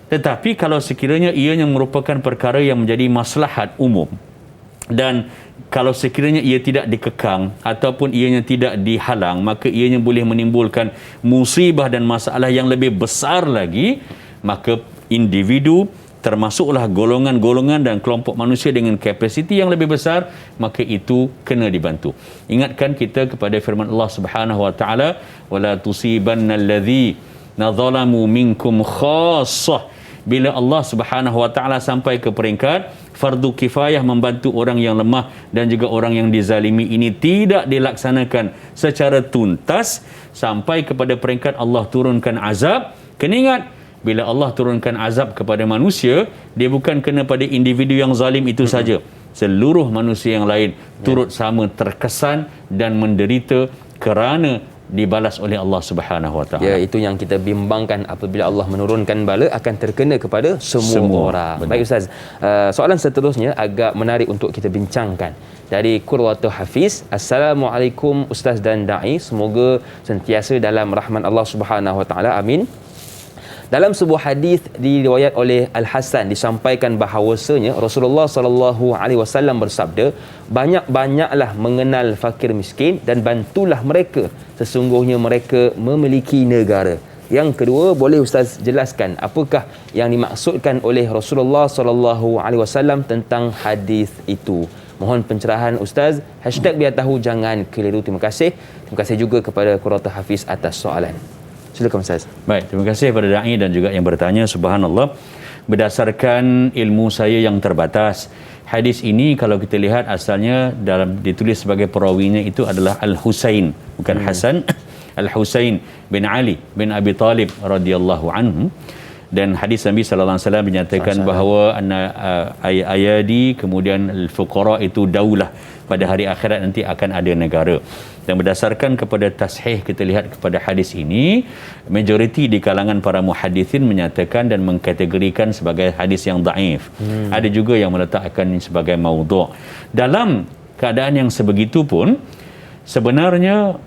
Tetapi kalau sekiranya ianya merupakan perkara yang menjadi maslahat umum, dan kalau sekiranya ia tidak dikekang ataupun ianya tidak dihalang, maka ianya boleh menimbulkan musibah dan masalah yang lebih besar lagi, maka individu, termasuklah golongan-golongan dan kelompok manusia dengan kapasiti yang lebih besar, maka itu kena dibantu. Ingatkan kita kepada firman Allah Subhanahu wa taala, wala tusibannal ladzina zalamu minkum khassah. Bila Allah Subhanahu wa taala sampai ke peringkat fardu kifayah membantu orang yang lemah dan juga orang yang dizalimi ini tidak dilaksanakan secara tuntas, sampai kepada peringkat Allah turunkan azab, kena ingat, bila Allah turunkan azab kepada manusia, dia bukan kena pada individu yang zalim itu saja. Seluruh manusia yang lain turut sama terkesan dan menderita kerana dibalas oleh Allah Subhanahu wa taala.
Ya, itu yang kita bimbangkan, apabila Allah menurunkan bala akan terkena kepada semua orang. Benar. Baik Ustaz, soalan seterusnya agak menarik untuk kita bincangkan. Dari Qurratu Hafiz, Assalamualaikum Ustaz dan Da'i, semoga sentiasa dalam rahmat Allah Subhanahu wa taala. Amin. Dalam sebuah hadis diriwayat oleh Al-Hasan disampaikan bahawasanya Rasulullah SAW bersabda, banyak-banyaklah mengenal fakir miskin dan bantulah mereka, sesungguhnya mereka memiliki negara. Yang kedua, boleh Ustaz jelaskan apakah yang dimaksudkan oleh Rasulullah SAW tentang hadis itu? Mohon pencerahan Ustaz. #biar tahu jangan keliru. Terima kasih. Terima kasih juga kepada Qurratu Hafiz atas soalan. Silakan Ustaz.
Baik, terima kasih kepada dai dan juga yang bertanya. Subhanallah, berdasarkan ilmu saya yang terbatas, hadis ini kalau kita lihat asalnya ditulis sebagai perawinya itu adalah Al-Husain, bukan Hasan. Al-Husain bin Ali bin Abi Talib radhiyallahu anhu. Dan hadis Nabi sallallahu alaihi wasallam menyatakan bahawa ayadi kemudian al-fuqara itu daulah, pada hari akhirat nanti akan ada negara. Dan berdasarkan kepada tashih kita lihat kepada hadis ini, majoriti di kalangan para muhaddisin menyatakan dan mengkategorikan sebagai hadis yang daif. Ada juga yang meletakkan sebagai maudhu'. Dalam keadaan yang sebegitu pun, sebenarnya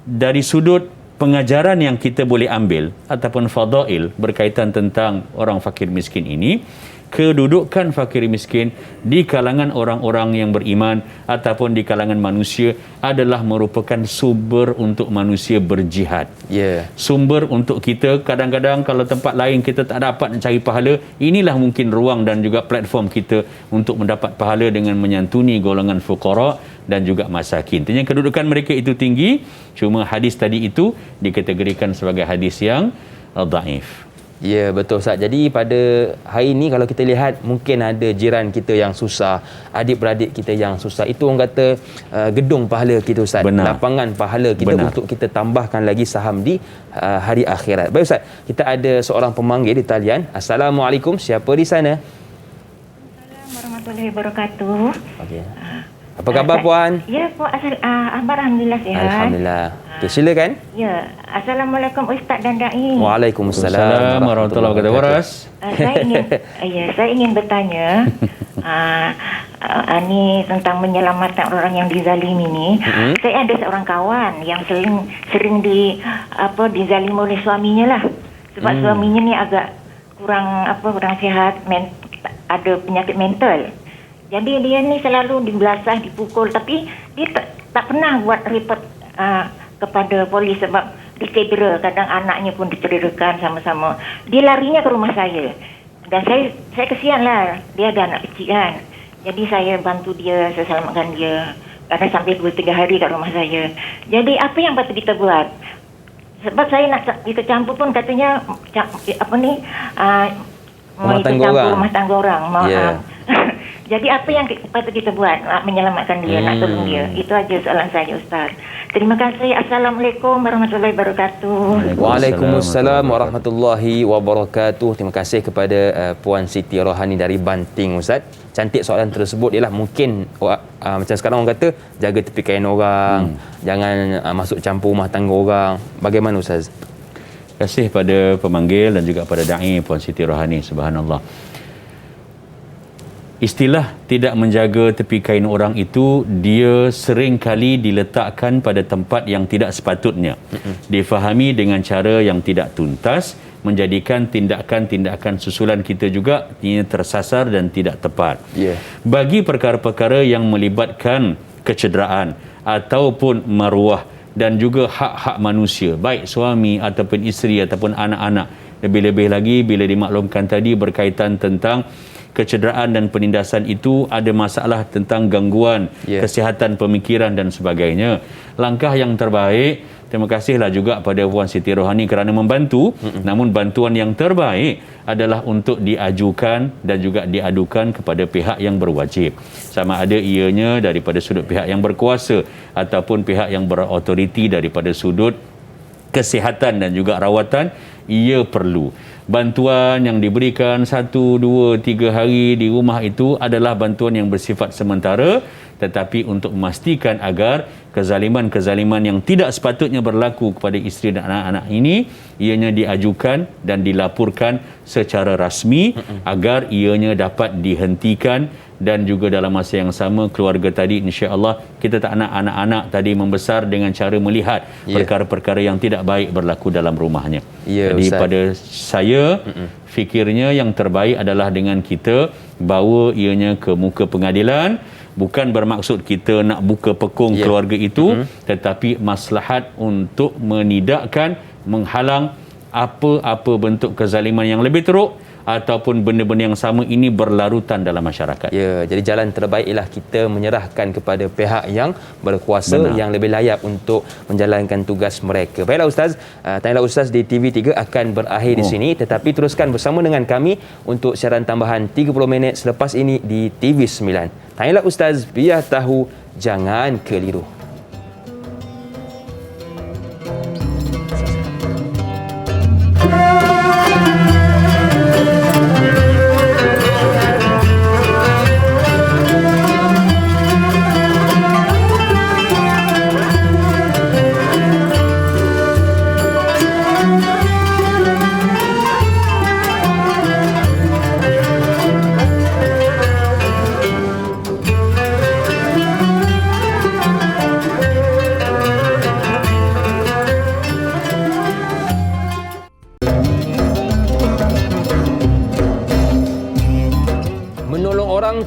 dari sudut pengajaran yang kita boleh ambil ataupun fadail berkaitan tentang orang fakir miskin ini, kedudukan fakir miskin di kalangan orang-orang yang beriman ataupun di kalangan manusia adalah merupakan sumber untuk manusia berjihad. Sumber untuk kita, kadang-kadang kalau tempat lain kita tak dapat mencari pahala, inilah mungkin ruang dan juga platform kita untuk mendapat pahala dengan menyantuni golongan fuqara dan juga masakin. Tentunya kedudukan mereka itu tinggi, cuma hadis tadi itu dikategorikan sebagai hadis yang dhaif.
Ya, betul Ustaz. Jadi pada hari ini kalau kita lihat, mungkin ada jiran kita yang susah, adik-beradik kita yang susah. Itu orang kata gedung pahala kita Ustaz.
Benar.
Lapangan pahala kita. Benar. Untuk kita tambahkan lagi saham di hari akhirat. Baik Ustaz, kita ada seorang pemanggil di talian. Assalamualaikum, siapa di sana?
Assalamualaikum warahmatullahi wabarakatuh.
Okey. Apa khabar puan?
Ya, Puan. Alhamdulillah sihat.
Alhamdulillah. Okey, silakan.
Ya, Assalamualaikum Ustaz dan Dai.
Waalaikumsalam
warahmatullahi wabarakatuh.
Saya ingin bertanya ini tentang menyelamatkan orang yang dizalimi ni. Saya ada seorang kawan yang sering dizalimi oleh suaminya lah. Sebab suaminya ni agak kurang sihat, ada penyakit mental. Jadi dia ni selalu dibelasah, dipukul, tapi dia tak pernah buat report kepada polis sebab dicedera. Kadang anaknya pun dicederakan sama-sama. Dia larinya ke rumah saya. Dan saya kesian lah. Dia ada anak kecil kan. Jadi saya bantu dia, saya selamatkan dia. Kadang sampai 2-3 hari kat rumah saya. Jadi apa yang patut kita buat? Sebab saya nak kita campur pun katanya rumah tangga orang. Jadi apa yang patut kita buat menyelamatkan dia, nak tolong dia? Itu aja soalan saya Ustaz. Terima kasih. Assalamualaikum warahmatullahi wabarakatuh.
Waalaikumsalam warahmatullahi wabarakatuh. Terima kasih kepada Puan Siti Rohani dari Banting Ustaz. Cantik soalan tersebut ialah mungkin macam sekarang orang kata jaga tepi kain orang, jangan masuk campur rumah tangga orang. Bagaimana Ustaz?
Terima kasih pada pemanggil dan juga pada dai Puan Siti Rohani. Subhanallah. Istilah tidak menjaga tepi kain orang itu, dia sering kali diletakkan pada tempat yang tidak sepatutnya. Difahami dengan cara yang tidak tuntas, menjadikan tindakan-tindakan susulan kita juga tersasar dan tidak tepat. Bagi perkara-perkara yang melibatkan kecederaan ataupun maruah dan juga hak-hak manusia, baik suami ataupun isteri ataupun anak-anak, lebih-lebih lagi bila dimaklumkan tadi berkaitan tentang kecederaan dan penindasan itu ada masalah tentang gangguan kesihatan pemikiran dan sebagainya. Langkah yang terbaik, terima kasihlah juga pada Puan Siti Rohani kerana membantu. Namun bantuan yang terbaik adalah untuk diajukan dan juga diadukan kepada pihak yang berwajib. Sama ada ianya daripada sudut pihak yang berkuasa ataupun pihak yang berautoriti daripada sudut kesihatan dan juga rawatan, ia perlu. Bantuan yang diberikan 1, 2, 3 hari di rumah itu adalah bantuan yang bersifat sementara, tetapi untuk memastikan agar kezaliman-kezaliman yang tidak sepatutnya berlaku kepada isteri dan anak-anak ini, ianya diajukan dan dilaporkan secara rasmi agar ianya dapat dihentikan. Dan juga dalam masa yang sama, keluarga tadi insya-Allah kita tak nak anak-anak tadi membesar dengan cara melihat perkara-perkara yang tidak baik berlaku dalam rumahnya. Jadi Ustaz, pada saya fikirnya yang terbaik adalah dengan kita bawa ianya ke muka pengadilan, bukan bermaksud kita nak buka pekung keluarga itu, tetapi maslahat untuk menidakkan, menghalang apa-apa bentuk kezaliman yang lebih teruk ataupun benda-benda yang sama ini berlarutan dalam masyarakat.
Ya, jadi jalan terbaik ialah kita menyerahkan kepada pihak yang berkuasa, yang lebih layak untuk menjalankan tugas mereka. Baiklah Ustaz, Tanyalah Ustaz di TV3 akan berakhir di sini, tetapi teruskan bersama dengan kami untuk siaran tambahan 30 minit selepas ini di TV9. Tanyalah Ustaz, biar tahu, jangan keliru.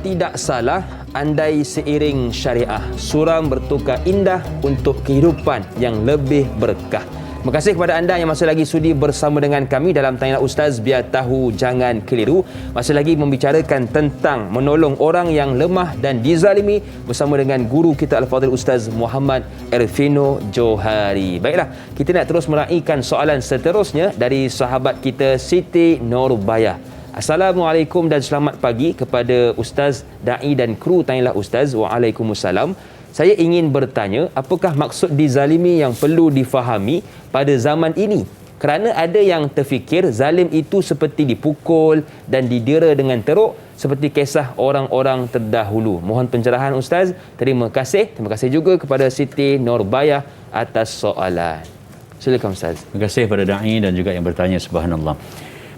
Tidak salah andai seiring syariah, suram bertukar indah untuk kehidupan yang lebih berkah. Terima kasih kepada anda yang masih lagi sudi bersama dengan kami dalam Tanyalah Ustaz, biar tahu, jangan keliru. Masih lagi membicarakan tentang menolong orang yang lemah dan dizalimi bersama dengan guru kita Al-Fadhil Ustaz Muhammad Ervino Johari. Baiklah, kita nak terus meraihkan soalan seterusnya dari sahabat kita Siti Nurbaya. Assalamualaikum dan selamat pagi kepada Ustaz, Da'i dan kru Tanyalah Ustaz. Waalaikumsalam. Saya ingin bertanya, apakah maksud dizalimi yang perlu difahami pada zaman ini? Kerana ada yang terfikir zalim itu seperti dipukul dan didera dengan teruk, seperti kisah orang-orang terdahulu. Mohon pencerahan Ustaz. Terima kasih. Terima kasih juga kepada Siti Nurbaya atas soalan. Silakan Ustaz.
Terima kasih kepada Da'i dan juga yang bertanya. Subhanallah.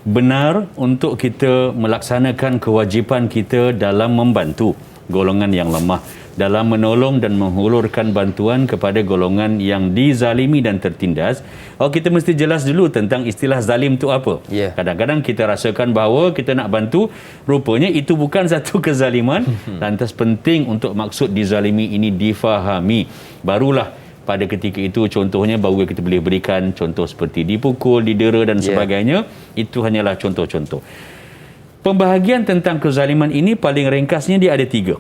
Benar untuk kita melaksanakan kewajipan kita dalam membantu golongan yang lemah, dalam menolong dan menghulurkan bantuan kepada golongan yang dizalimi dan tertindas. Kita mesti jelas dulu tentang istilah zalim itu apa. Kadang-kadang kita rasakan bahawa kita nak bantu, rupanya itu bukan satu kezaliman. Lantas penting untuk maksud dizalimi ini difahami. Barulah pada ketika itu contohnya baru kita boleh berikan contoh seperti dipukul, didera dan sebagainya. Itu hanyalah contoh-contoh. Pembahagian tentang kezaliman ini paling ringkasnya dia ada 3.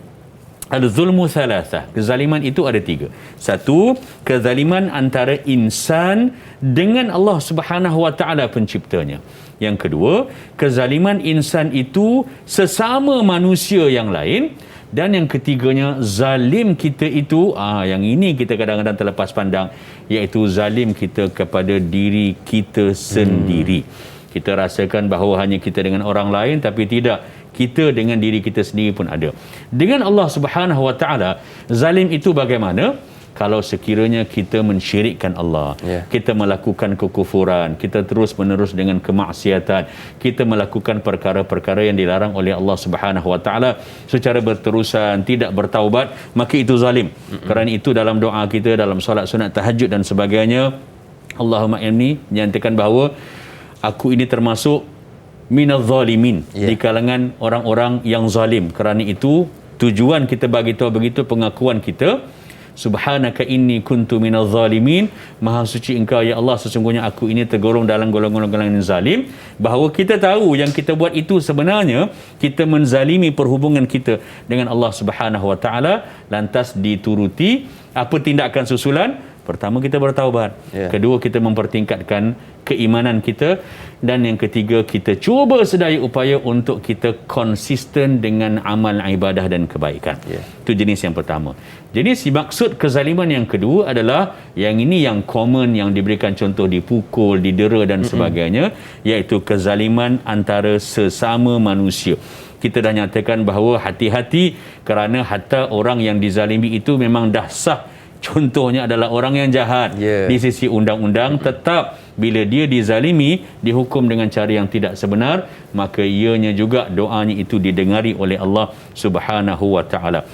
Al-zulmu thalathah. Kezaliman itu ada 3. 1, kezaliman antara insan dengan Allah Subhanahu wa taala penciptanya. Yang kedua, kezaliman insan itu sesama manusia yang lain. Dan yang ketiganya, zalim kita itu, yang ini kita kadang-kadang terlepas pandang, iaitu zalim kita kepada diri kita sendiri. Kita rasakan bahawa hanya kita dengan orang lain, tapi tidak, kita dengan diri kita sendiri pun ada. Dengan Allah Subhanahu wa taala, zalim itu bagaimana? Kalau sekiranya kita mensyirikkan Allah, kita melakukan kekufuran, kita terus-menerus dengan kemaksiatan, kita melakukan perkara-perkara yang dilarang oleh Allah Subhanahu wa taala secara berterusan, tidak bertaubat, maka itu zalim. Kerana itu dalam doa kita, dalam solat sunat tahajud dan sebagainya, Allahumma inni, menyatakan bahawa aku ini termasuk minaz zalimin, di kalangan orang-orang yang zalim. Kerana itu tujuan kita bagi tahu begitu, pengakuan kita, Subhanaka inni kuntu minaz zalimin, maha suci engkau ya Allah, sesungguhnya aku ini tergolong dalam golongan-golongan yang zalim. Bahawa kita tahu yang kita buat itu sebenarnya kita menzalimi perhubungan kita dengan Allah Subhanahu wa taala. Lantas dituruti, apa tindakan susulan? Pertama, kita bertaubat. Kedua, kita mempertingkatkan keimanan kita. Dan yang ketiga, kita cuba sedaya upaya untuk kita konsisten dengan amal ibadah dan kebaikan. Itu jenis yang pertama. Jenis maksud kezaliman yang kedua adalah yang ini yang common, yang diberikan contoh dipukul, didera dan sebagainya, iaitu kezaliman antara sesama manusia. Kita dah nyatakan bahawa hati-hati, kerana hatta orang yang dizalimi itu memang dah sah. Contohnya adalah orang yang jahat di sisi undang-undang, tetap bila dia dizalimi, dihukum dengan cara yang tidak sebenar, maka ianya juga doanya itu didengari oleh Allah Subhanahu wa taala.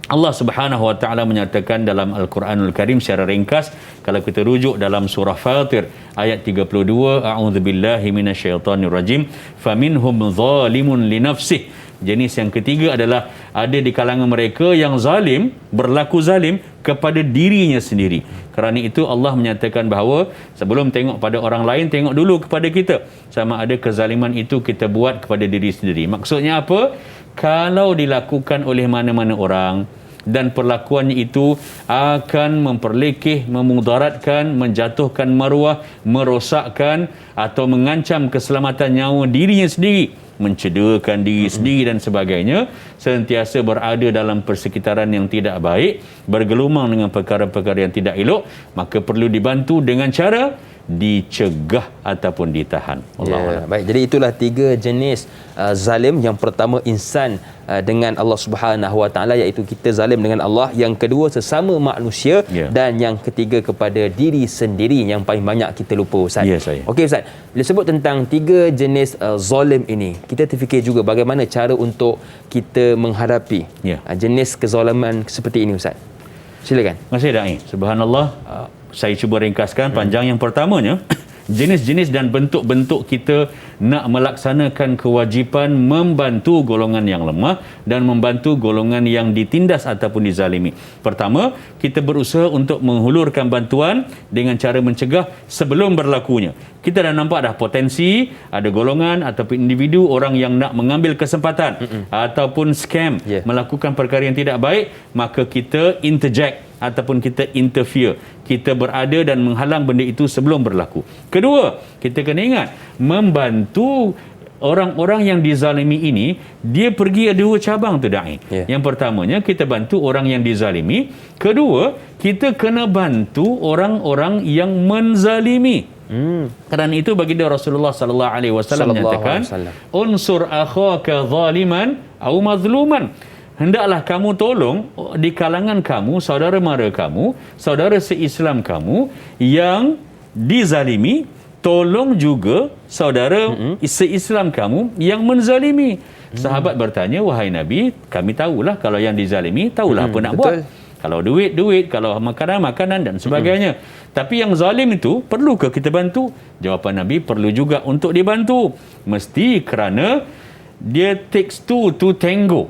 Allah Subhanahu wa taala menyatakan dalam Al-Quranul Karim secara ringkas, kalau kita rujuk dalam surah Fatir ayat 32, a'udzubillahi minasyaitonirrajim, faminhum zalimun li nafsihi Jenis yang ketiga adalah ada di kalangan mereka yang zalim, berlaku zalim kepada dirinya sendiri. Kerana itu Allah menyatakan bahawa sebelum tengok pada orang lain, tengok dulu kepada kita. Sama ada kezaliman itu kita buat kepada diri sendiri. Maksudnya apa? Kalau dilakukan oleh mana-mana orang dan perlakuannya itu akan memperlekeh, memudaratkan, menjatuhkan maruah, merosakkan atau mengancam keselamatan nyawa dirinya sendiri, mencederakan diri sendiri dan sebagainya, sentiasa berada dalam persekitaran yang tidak baik, bergelumang dengan perkara-perkara yang tidak elok, maka perlu dibantu dengan cara dicegah ataupun ditahan.
Ya, baik. Jadi itulah 3 jenis zalim. Yang pertama, insan dengan Allah Subhanahu Wa Taala, iaitu kita zalim dengan Allah. Yang kedua, sesama manusia. Dan yang ketiga, kepada diri sendiri, yang paling banyak kita lupa, Ustaz.
Ya, saya.
Okey, Ustaz. Bila sebut tentang 3 jenis zalim ini, kita terfikir juga bagaimana cara untuk kita menghadapi jenis kezaliman seperti ini, Ustaz. Silakan.
Terima kasih, Dai. Subhanallah. Saya cuba ringkaskan panjang. Yang pertamanya, jenis-jenis dan bentuk-bentuk kita nak melaksanakan kewajipan membantu golongan yang lemah dan membantu golongan yang ditindas ataupun dizalimi. Pertama, kita berusaha untuk menghulurkan bantuan dengan cara mencegah sebelum berlakunya. Kita dah nampak dah potensi, ada golongan ataupun individu orang yang nak mengambil kesempatan ataupun scam, melakukan perkara yang tidak baik, maka kita interject ataupun kita interfere. Kita berada dan menghalang benda itu sebelum berlaku. Kedua, kita kena ingat, membantu orang-orang yang dizalimi ini, dia pergi ada 2 cabang tu, Da'i. Yang pertamanya, kita bantu orang yang dizalimi. Kedua, kita kena bantu orang-orang yang menzalimi. Kerana itu baginda Rasulullah sallallahu alaihi wasallam menyatakan, unsur akhaka zaliman au mazluman. Hendaklah kamu tolong di kalangan kamu, saudara mara kamu, saudara se-Islam kamu yang dizalimi, tolong juga saudara se-Islam kamu yang menzalimi. Sahabat bertanya, wahai Nabi, kami tahulah kalau yang dizalimi, tahulah apa nak buat. Kalau duit, kalau makanan dan sebagainya. Tapi yang zalim itu, perlukah kita bantu? Jawapan Nabi, perlu juga untuk dibantu. Mesti kerana dia takes 2 to tango.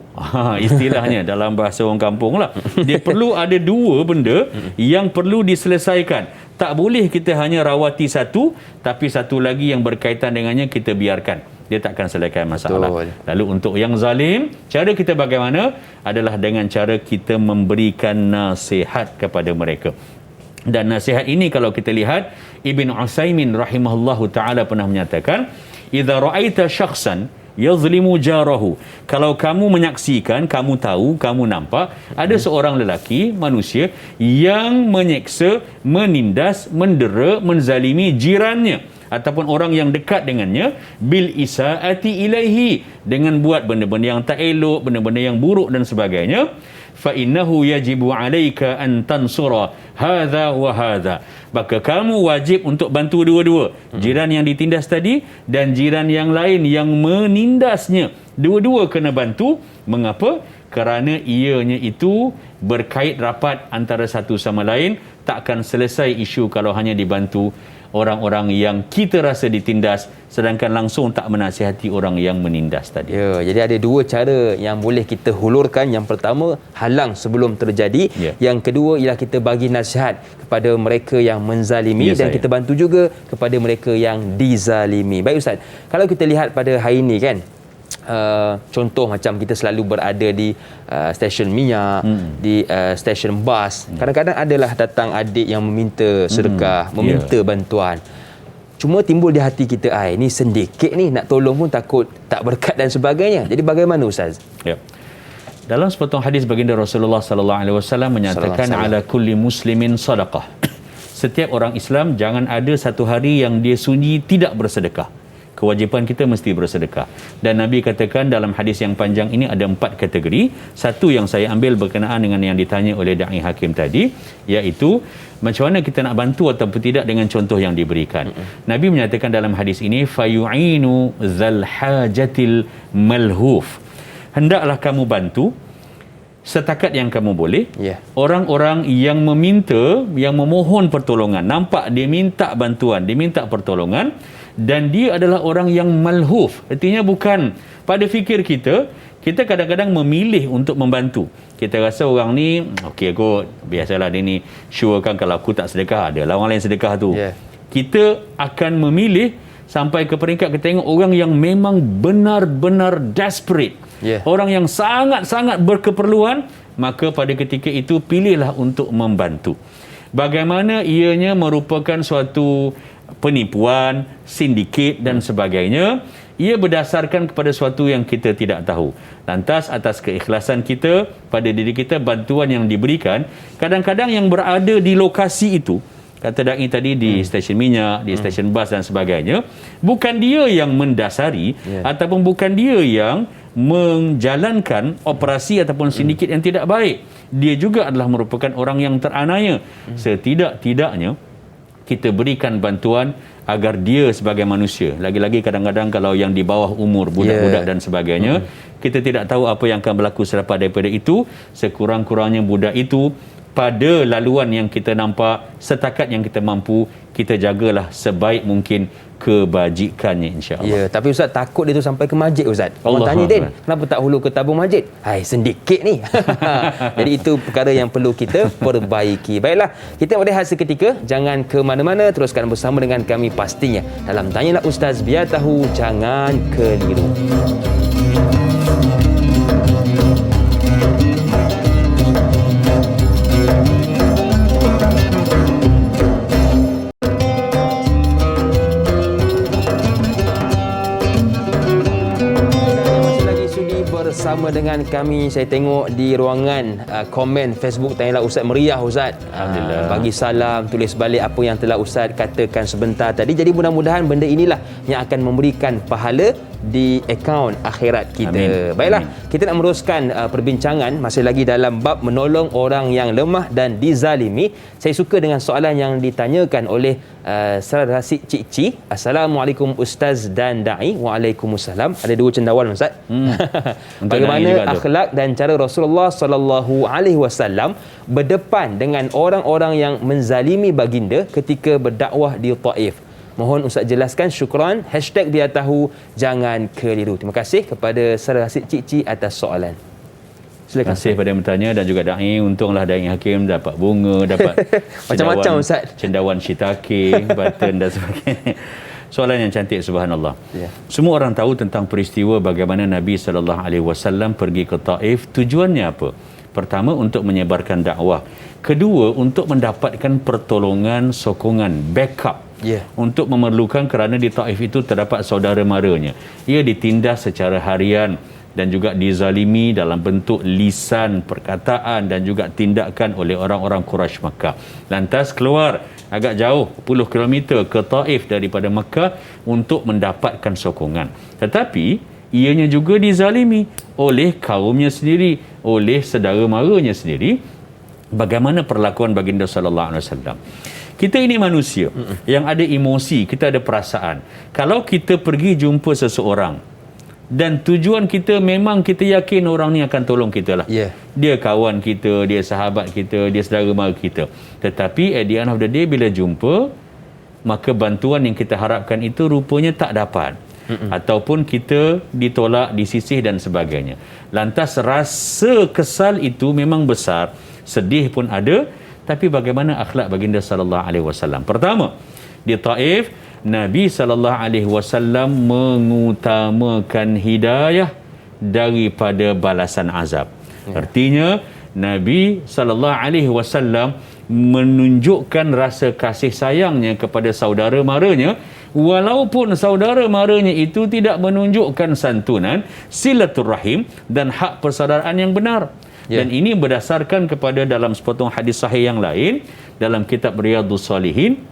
Istilahnya dalam bahasa orang kampung lah. Dia perlu ada 2 benda yang perlu diselesaikan. Tak boleh kita hanya rawati satu, tapi satu lagi yang berkaitan dengannya kita biarkan. Dia takkan selesaikan masalah. Betul. Lalu untuk yang zalim, cara kita bagaimana? Adalah dengan cara kita memberikan nasihat kepada mereka. Dan nasihat ini kalau kita lihat, Ibn Utsaimin rahimahullahu ta'ala pernah menyatakan, idza ra'aita syakhsan yazlimu jarahu. Kalau kamu menyaksikan, kamu tahu, kamu nampak ada seorang lelaki, manusia yang menyeksa, menindas, mendera, menzalimi jirannya ataupun orang yang dekat dengannya, bil isaati ilaihi, dengan buat benda-benda yang tak elok, benda-benda yang buruk dan sebagainya, fa innahu yajibu alayka an tansura hadza wa hadza. Maka kamu wajib untuk bantu dua-dua, jiran yang ditindas tadi dan jiran yang lain yang menindasnya. Dua-dua kena bantu. Mengapa? Kerana ianya itu berkait rapat antara satu sama lain. Takkan selesai isu kalau hanya dibantu orang-orang yang kita rasa ditindas, sedangkan langsung tak menasihati orang yang menindas tadi.
Ya, jadi ada 2 cara yang boleh kita hulurkan. Yang pertama, halang sebelum terjadi. Yang kedua ialah kita bagi nasihat kepada mereka yang menzalimi, dan kita bantu juga kepada mereka yang dizalimi. Baik Ustaz, kalau kita lihat pada hari ini kan, contoh macam kita selalu berada di stesen minyak, di stesen bas, kadang-kadang adalah datang adik yang meminta sedekah, meminta bantuan. Cuma timbul di hati kita, ni sedikit ni, nak tolong pun takut tak berkat dan sebagainya. Jadi bagaimana Ustaz?
Dalam sepotong hadis baginda Rasulullah sallallahu alaihi wasallam menyatakan, ala kulli muslimin sadaqah. Setiap orang Islam jangan ada satu hari yang dia sunyi tidak bersedekah. Kewajipan kita mesti bersedekah. Dan Nabi katakan dalam hadis yang panjang ini ada 4 kategori. Satu yang saya ambil berkenaan dengan yang ditanya oleh Da'i Hakim tadi, iaitu macam mana kita nak bantu ataupun tidak dengan contoh yang diberikan. Nabi menyatakan dalam hadis ini, fayu'inu zal hajatil malhuf. Hendaklah kamu bantu setakat yang kamu boleh. Orang-orang yang meminta, yang memohon pertolongan, nampak dia minta bantuan, dia minta pertolongan, dan dia adalah orang yang malhuf. Artinya bukan pada fikir kita kadang-kadang memilih untuk membantu. Kita rasa orang ni okey kot, biasalah dia ni sure kan kalau aku tak sedekah adalah orang lain sedekah tu. Kita akan memilih sampai ke peringkat kita tengok orang yang memang benar-benar desperate. Orang yang sangat-sangat berkeperluan, maka pada ketika itu pilihlah untuk membantu. Bagaimana ianya merupakan suatu penipuan, sindiket dan sebagainya, ia berdasarkan kepada sesuatu yang kita tidak tahu. Lantas atas keikhlasan kita pada diri kita, bantuan yang diberikan, kadang-kadang yang berada di lokasi itu, kata Da'i tadi, di stesen minyak, di stesen bas dan sebagainya, bukan dia yang mendasari ataupun bukan dia yang menjalankan operasi ataupun sindiket yang tidak baik. Dia juga adalah merupakan orang yang teranaya. Setidak-tidaknya kita berikan bantuan agar dia sebagai manusia, lagi-lagi kadang-kadang kalau yang di bawah umur, budak-budak dan sebagainya, kita tidak tahu apa yang akan berlaku selepas daripada itu. Sekurang-kurangnya budak itu pada laluan yang kita nampak, setakat yang kita mampu, kita jagalah sebaik mungkin kebajikannya, insya-Allah.
Ya, tapi Ustaz, takut dia tu sampai ke masjid, Ustaz. Orang tanya, Din, kenapa tak hulu ke tabung masjid? Hai, sedikit ni. Jadi itu perkara yang perlu kita perbaiki. Baiklah, kita boleh hasil seketika. Jangan ke mana-mana, teruskan bersama dengan kami pastinya dalam Tanyalah Ustaz, biar tahu, jangan keliru. Bersama dengan kami, saya tengok di ruangan komen Facebook Tanyalah Ustaz meriah, Ustaz.
Alhamdulillah.
Bagi salam, tulis balik apa yang telah Ustaz katakan sebentar tadi. Jadi mudah-mudahan benda inilah yang akan memberikan pahala di akaun akhirat kita.
Amin.
Baiklah,
Amin.
kita nak meneruskan perbincangan masih lagi dalam bab menolong orang yang lemah dan dizalimi. Saya suka dengan soalan yang ditanyakan oleh Saudara Rasid Cik Ci. Assalamualaikum Ustaz dan Da'i. Waalaikumsalam. Ada dua cendawan, Ustaz. Bagaimana akhlak dan cara Rasulullah sallallahu alaihi wasallam berdepan dengan orang-orang yang menzalimi baginda ketika berdakwah di Taif? Mohon Ustaz jelaskan. Syukran. #biar tahu, jangan keliru. Terima kasih kepada Saudara Rasid Cik Ci atas soalan.
Terima kasih pada yang bertanya dan juga Da'i. Untunglah Da'i Hakim dapat bunga, dapat
macam-macam, Ustaz.
Cendawan shiitake, button dan sebagainya. Soalan yang cantik, subhanallah. Semua orang tahu tentang peristiwa bagaimana Nabi SAW pergi ke Taif. Tujuannya apa? Pertama, untuk menyebarkan dakwah. Kedua, untuk mendapatkan pertolongan, sokongan, backup. Untuk memerlukan, kerana di Taif itu terdapat saudara maranya. Ia ditindas secara harian dan juga dizalimi dalam bentuk lisan, perkataan dan juga tindakan oleh orang-orang Quraisy Makkah. Lantas keluar agak jauh, puluh kilometer ke Taif daripada Makkah untuk mendapatkan sokongan. Tetapi ianya juga dizalimi oleh kaumnya sendiri, oleh saudara maranya sendiri. Bagaimana perlakuan baginda sallallahu alaihi wasallam? Kita ini manusia yang ada emosi, kita ada perasaan. Kalau kita pergi jumpa seseorang dan tujuan kita memang kita yakin orang ni akan tolong kita lah. Dia kawan kita, dia sahabat kita, dia saudara mara kita. Tetapi at the end of the day, bila jumpa, maka bantuan yang kita harapkan itu rupanya tak dapat. Ataupun kita ditolak, disisih dan sebagainya. Lantas rasa kesal itu memang besar, sedih pun ada. Tapi bagaimana akhlak baginda sallallahu alaihi wasallam? Pertama, di Taif, Nabi SAW mengutamakan hidayah daripada balasan azab. Artinya Nabi SAW menunjukkan rasa kasih sayangnya kepada saudara maranya, walaupun saudara maranya itu tidak menunjukkan santunan, silaturrahim dan hak persaudaraan yang benar. Dan ini berdasarkan kepada dalam sepotong hadis sahih yang lain dalam kitab Riyadhus Salihin.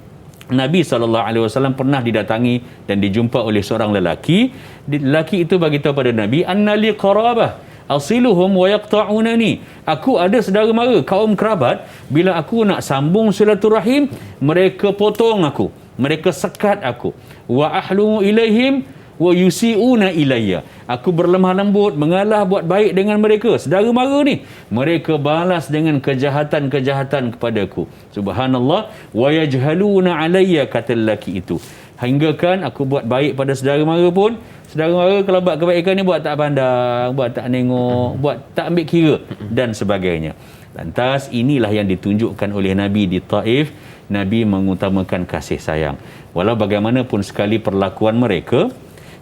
Nabi SAW pernah didatangi dan dijumpa oleh seorang lelaki. Lelaki itu beritahu pada Nabi, annali qarabah asiluhum wa yaqta'unani. Aku ada saudara mara, kaum kerabat, bila aku nak sambung silaturahim, mereka potong aku, mereka sekat aku. Wa ahlumu ilaihim wa yusi'una ilayya. Aku berlemah lembut, mengalah, buat baik dengan mereka. Saudara mara ni, mereka balas dengan kejahatan-kejahatan kepadaku. Subhanallah. Wa yajhaluna alayya, kata lelaki itu. Hingga kan aku buat baik pada saudara mara pun, saudara mara kalau buat kebaikan ni buat tak pandang, buat tak nengok, buat tak ambil kira dan sebagainya. Lantas inilah yang ditunjukkan oleh Nabi di Taif. Nabi mengutamakan kasih sayang. Walau bagaimanapun sekali perlakuan mereka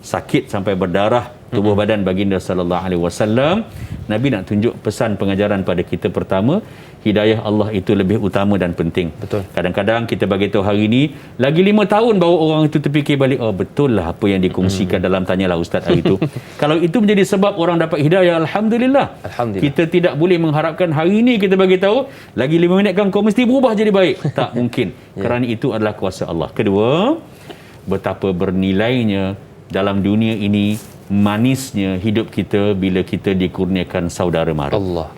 sakit sampai berdarah tubuh badan baginda sallallahu alaihi wasallam, Nabi nak tunjuk pesan pengajaran pada kita. Pertama, hidayah Allah itu lebih utama dan penting.
Betul.
Kadang-kadang kita bagi tahu hari ni, lagi 5 tahun baru orang itu terfikir balik, oh betul lah apa yang dikongsikan dalam Tanyalah Ustaz hari itu. Kalau itu menjadi sebab orang dapat hidayah, alhamdulillah.
Alhamdulillah.
Kita tidak boleh mengharapkan hari ini kita bagi tahu lagi 5 minit kan kau mesti berubah jadi baik. Tak mungkin. Kerana itu adalah kuasa Allah. Kedua, betapa bernilainya dalam dunia ini, manisnya hidup kita bila kita dikurniakan saudara mara.
Allah.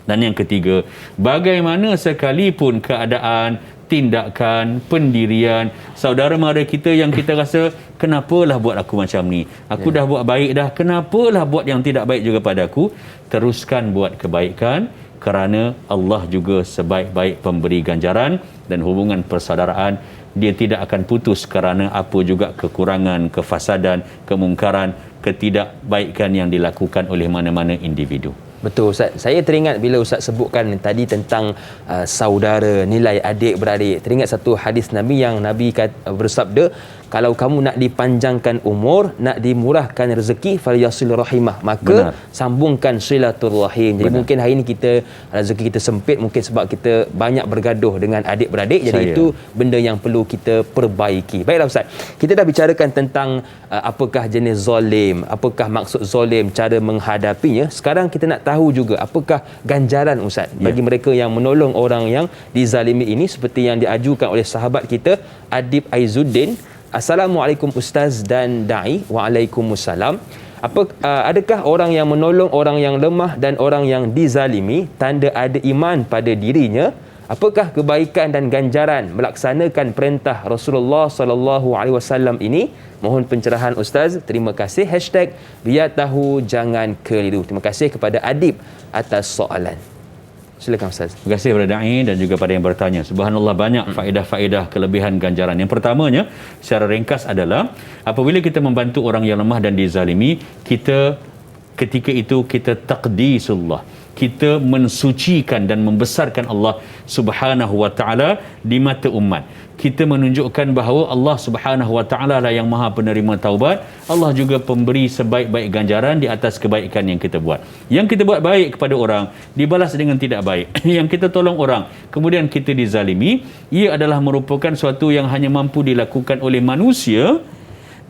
Dan yang ketiga, bagaimana sekalipun keadaan, tindakan, pendirian saudara mara kita yang kita rasa, kenapalah buat aku macam ni, aku dah buat baik dah, kenapalah buat yang tidak baik juga pada aku. Teruskan buat kebaikan, kerana Allah juga sebaik-baik pemberi ganjaran, dan hubungan persaudaraan dia tidak akan putus kerana apa juga kekurangan, kefasadan, kemungkaran, ketidakbaikan yang dilakukan oleh mana-mana individu.
Betul Ustaz. Saya teringat bila Ustaz sebutkan tadi tentang saudara, nilai adik-beradik. Teringat satu hadis Nabi yang Nabi bersabda, kalau kamu nak dipanjangkan umur, nak dimurahkan rezeki, falyasil rahimah, maka sambungkan silaturrahim. Jadi mungkin hari ini kita rezeki kita sempit mungkin sebab kita banyak bergaduh dengan adik-beradik. Jadi itu benda yang perlu kita perbaiki. Baiklah Ustaz, kita dah bicarakan tentang apakah jenis zalim, apakah maksud zalim, cara menghadapinya. Sekarang kita nak tahu juga apakah ganjaran Ustaz bagi mereka yang menolong orang yang dizalimi ini, seperti yang diajukan oleh sahabat kita Adib Aizuddin. Assalamualaikum Ustaz dan Da'i. Waalaikumsalam. Adakah orang yang menolong orang yang lemah dan orang yang dizalimi tanda ada iman pada dirinya? Apakah kebaikan dan ganjaran melaksanakan perintah Rasulullah sallallahu alaihi wasallam ini? Mohon pencerahan Ustaz. Terima kasih. #biar tahu jangan keliru. Terima kasih kepada Adib atas soalan. Silakan Ustaz.
Terima kasih kepada Da'i dan juga pada yang bertanya. Subhanallah, banyak faedah-faedah kelebihan ganjaran. Yang pertamanya, secara ringkas adalah apabila kita membantu orang yang lemah dan dizalimi, kita ketika itu kita taqdisullah, kita mensucikan dan membesarkan Allah Subhanahu wa taala di mata umat. Kita menunjukkan bahawa Allah Subhanahu wa taala lah yang Maha penerima taubat. Allah juga pemberi sebaik-baik ganjaran di atas kebaikan yang kita buat. Yang kita buat baik kepada orang dibalas dengan tidak baik. Yang kita tolong orang kemudian kita dizalimi, ia adalah merupakan suatu yang hanya mampu dilakukan oleh manusia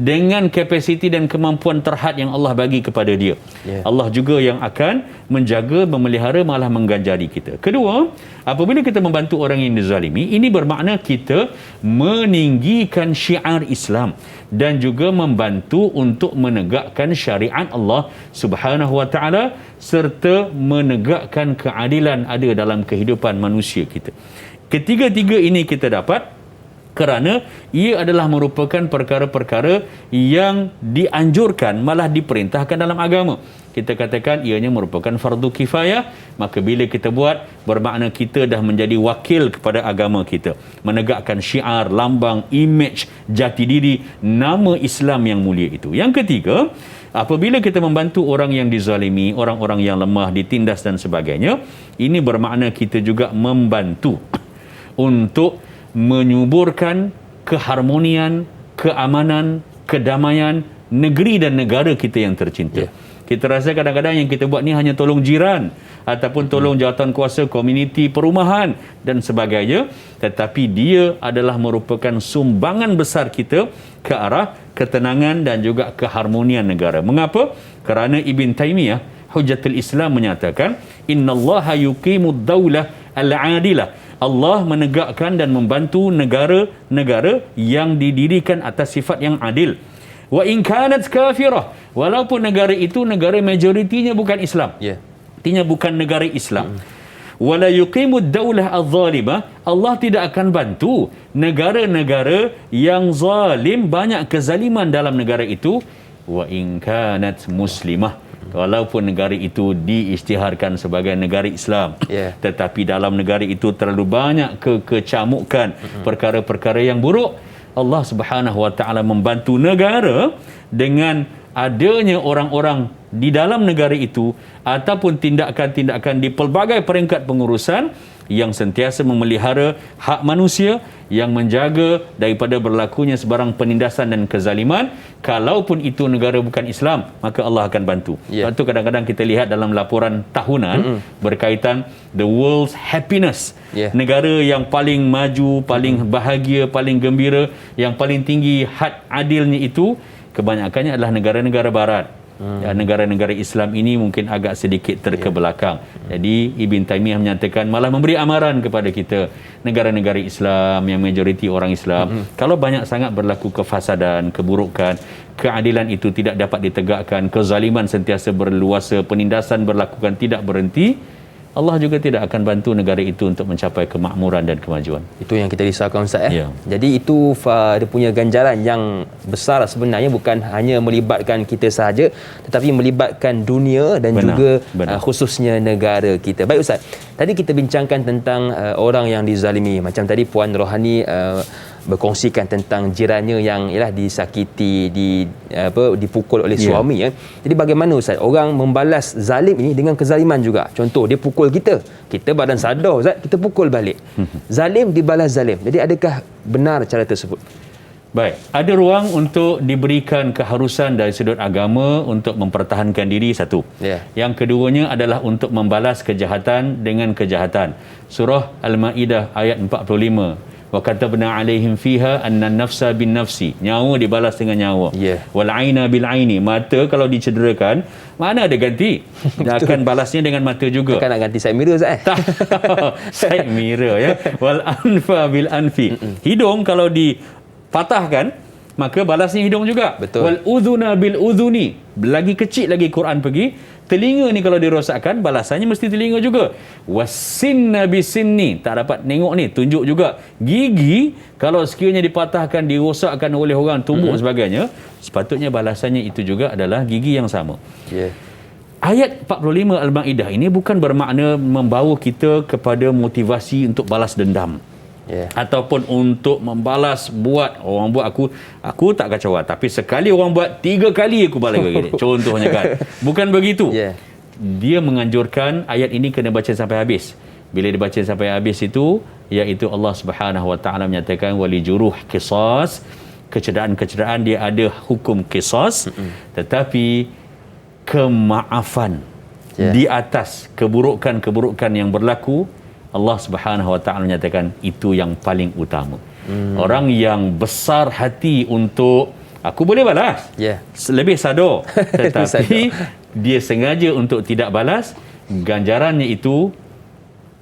dengan kapasiti dan kemampuan terhad yang Allah bagi kepada dia. Allah juga yang akan menjaga, memelihara, malah mengganjari kita. Kedua, apabila kita membantu orang yang dizalimi, ini bermakna kita meninggikan syiar Islam dan juga membantu untuk menegakkan syariat Allah Subhanahu wa taala serta menegakkan keadilan ada dalam kehidupan manusia kita. Ketiga-tiga ini kita dapat kerana ia adalah merupakan perkara-perkara yang dianjurkan, malah diperintahkan dalam agama. Kita katakan ianya merupakan fardu kifayah, maka bila kita buat, bermakna kita dah menjadi wakil kepada agama kita, menegakkan syiar, lambang, image, jati diri, nama Islam yang mulia itu. Yang ketiga, apabila kita membantu orang yang dizalimi, orang-orang yang lemah, ditindas dan sebagainya, ini bermakna kita juga membantu untuk menyuburkan keharmonian, keamanan, kedamaian negeri dan negara kita yang tercinta. Kita rasa kadang-kadang yang kita buat ni hanya tolong jiran ataupun tolong jawatan kuasa komuniti perumahan dan sebagainya, tetapi dia adalah merupakan sumbangan besar kita ke arah ketenangan dan juga keharmonian negara. Mengapa? Kerana Ibn Taymiyah Hujjatul Islam menyatakan, innallaha yuqimud daulah al-adilah. Allah menegakkan dan membantu negara-negara yang didirikan atas sifat yang adil. Wa in kanat kafirah, walaupun negara itu negara majoritinya bukan Islam. Artinya bukan negara Islam. Wala yuqimud daulah adh-dhalimah, Allah tidak akan bantu negara-negara yang zalim, banyak kezaliman dalam negara itu. Wa in kanat muslimah, walaupun negara itu diisytiharkan sebagai negara Islam, tetapi dalam negara itu terlalu banyak kecamukan, perkara-perkara yang buruk, Allah Subhanahu Wa Taala membantu negara dengan adanya orang-orang di dalam negara itu ataupun tindakan-tindakan di pelbagai peringkat pengurusan yang sentiasa memelihara hak manusia, yang menjaga daripada berlakunya sebarang penindasan dan kezaliman. Kalaupun itu negara bukan Islam, maka Allah akan bantu. Sebab tu kadang-kadang kita lihat dalam laporan tahunan berkaitan the world's happiness, negara yang paling maju, paling bahagia, paling gembira, yang paling tinggi had adilnya itu kebanyakannya adalah negara-negara barat. Negara-negara Islam ini mungkin agak sedikit terkebelakang. Jadi Ibn Taymiyah menyatakan, malah memberi amaran kepada kita, negara-negara Islam yang majoriti orang Islam, kalau banyak sangat berlaku kefasadan, keburukan, keadilan itu tidak dapat ditegakkan, kezaliman sentiasa berluasa, penindasan berlakukan tidak berhenti, Allah juga tidak akan bantu negara itu untuk mencapai kemakmuran dan kemajuan.
Itu yang kita risaukan, Ustaz. Jadi itu dia punya ganjaran yang besar sebenarnya, bukan hanya melibatkan kita sahaja, tetapi melibatkan dunia dan juga khususnya negara kita. Baik Ustaz, tadi kita bincangkan tentang orang yang dizalimi. Macam tadi Puan Rohani berkongsikan tentang jirannya yang disakiti, dipukul oleh suami. Jadi bagaimana Ustaz orang membalas zalim ini dengan kezaliman juga? Contoh, dia pukul kita badan sadar Ustaz, kita pukul balik. Zalim dibalas zalim. Jadi adakah benar cara tersebut?
Baik, ada ruang untuk diberikan keharusan dari sudut agama untuk mempertahankan diri, satu. Yang keduanya adalah untuk membalas kejahatan dengan kejahatan. Surah Al-Ma'idah ayat 45. Wa katabna alaihim fiha anna nafsa bin nafsi, nyawa dibalas dengan nyawa. Wal aina bil aini, mata kalau dicederakan mana ada ganti, akan balasnya dengan mata juga.
Kan nak ganti side mirror Ustaz?
Side mirror Wal anfa bil anfi, hidung kalau dipatahkan maka balasnya hidung juga. Wal udhuna bil udhuni, lagi kecil lagi Quran pergi. Telinga ni kalau dirosakkan, balasannya mesti telinga juga. Wasinna bisinni, tak dapat tengok ni, tunjuk juga. Gigi kalau sekiranya dipatahkan, dirosakkan oleh orang, tumbuk sebagainya, sepatutnya balasannya itu juga adalah gigi yang sama. Ayat 45 Al-Ma'idah ini bukan bermakna membawa kita kepada motivasi untuk balas dendam. Ataupun untuk membalas, buat orang buat aku tak kacauan, tapi sekali orang buat 3 kali aku balas lagi. Contohnya kan. Bukan begitu. Dia menganjurkan ayat ini kena baca sampai habis. Bila dibaca sampai habis itu, iaitu Allah Subhanahu Wa Taala menyatakan wali juruh qisas, kecederaan-kecederaan dia ada hukum qisas, tetapi kemaafan di atas keburukan-keburukan yang berlaku, Allah Subhanahu Wa Taala menyatakan itu yang paling utama. Orang yang besar hati untuk aku boleh balas, lebih sadar, tetapi dia sengaja untuk tidak balas, ganjarannya itu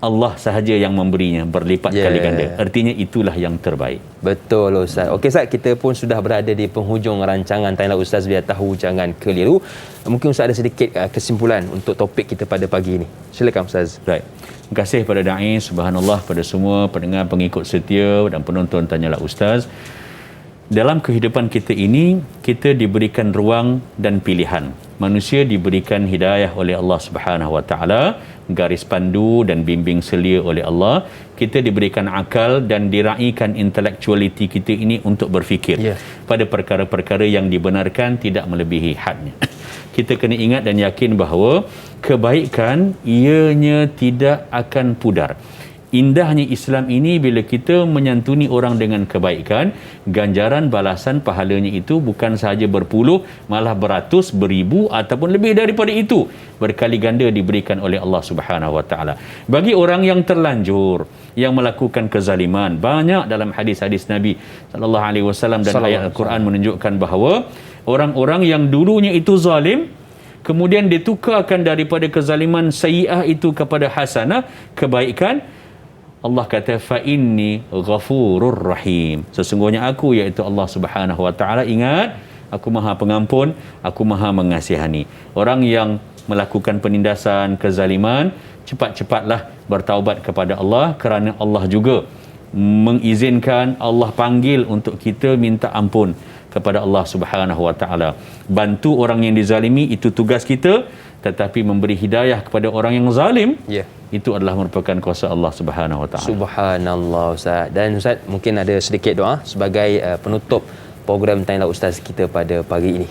Allah sahaja yang memberinya berlipat kali ganda. Artinya itulah yang terbaik.
Betul Ustaz. Okey Ustaz, kita pun sudah berada di penghujung rancangan Tanya Ustaz Biar Tahu Jangan Keliru. Mungkin Ustaz ada sedikit kesimpulan untuk topik kita pada pagi ini. Silakan Ustaz.
Baik. Terima kasih pada dai, subhanallah, pada semua pendengar pengikut setia dan penonton Tanyalah Ustaz. Dalam kehidupan kita ini, kita diberikan ruang dan pilihan. Manusia diberikan hidayah oleh Allah Subhanahu Wa Taala, garis pandu dan bimbing selia oleh Allah. Kita diberikan akal dan diraikan intellectuality kita ini untuk berfikir pada perkara-perkara yang dibenarkan, tidak melebihi hadnya. Kita kena ingat dan yakin bahawa kebaikan ianya tidak akan pudar. Indahnya Islam ini bila kita menyantuni orang dengan kebaikan, ganjaran balasan pahalanya itu bukan sahaja berpuluh, malah beratus, beribu ataupun lebih daripada itu, berkali ganda diberikan oleh Allah Subhanahu Wa Taala. Bagi orang yang terlanjur, yang melakukan kezaliman, banyak dalam hadis-hadis Nabi sallallahu alaihi wasallam dan ayat Al-Quran menunjukkan bahawa orang-orang yang dulunya itu zalim, kemudian ditukarkan daripada kezaliman sayyi'ah itu kepada hasanah, kebaikan. Allah kata fa inni ghafurur rahim, sesungguhnya aku iaitu Allah Subhanahu Wa Taala, ingat aku Maha Pengampun, aku Maha Mengasihani. Orang yang melakukan penindasan, kezaliman, cepat-cepatlah bertaubat kepada Allah, kerana Allah juga mengizinkan, Allah panggil untuk kita minta ampun kepada Allah Subhanahu Wa Taala. Bantu orang yang dizalimi itu tugas kita, tetapi memberi hidayah kepada orang yang zalim, itu adalah merupakan kuasa Allah Subhanahu Wa Taala.
Subhanallah Ustaz. Dan Ustaz, mungkin ada sedikit doa sebagai penutup program Tanyalah Ustaz kita pada pagi ini.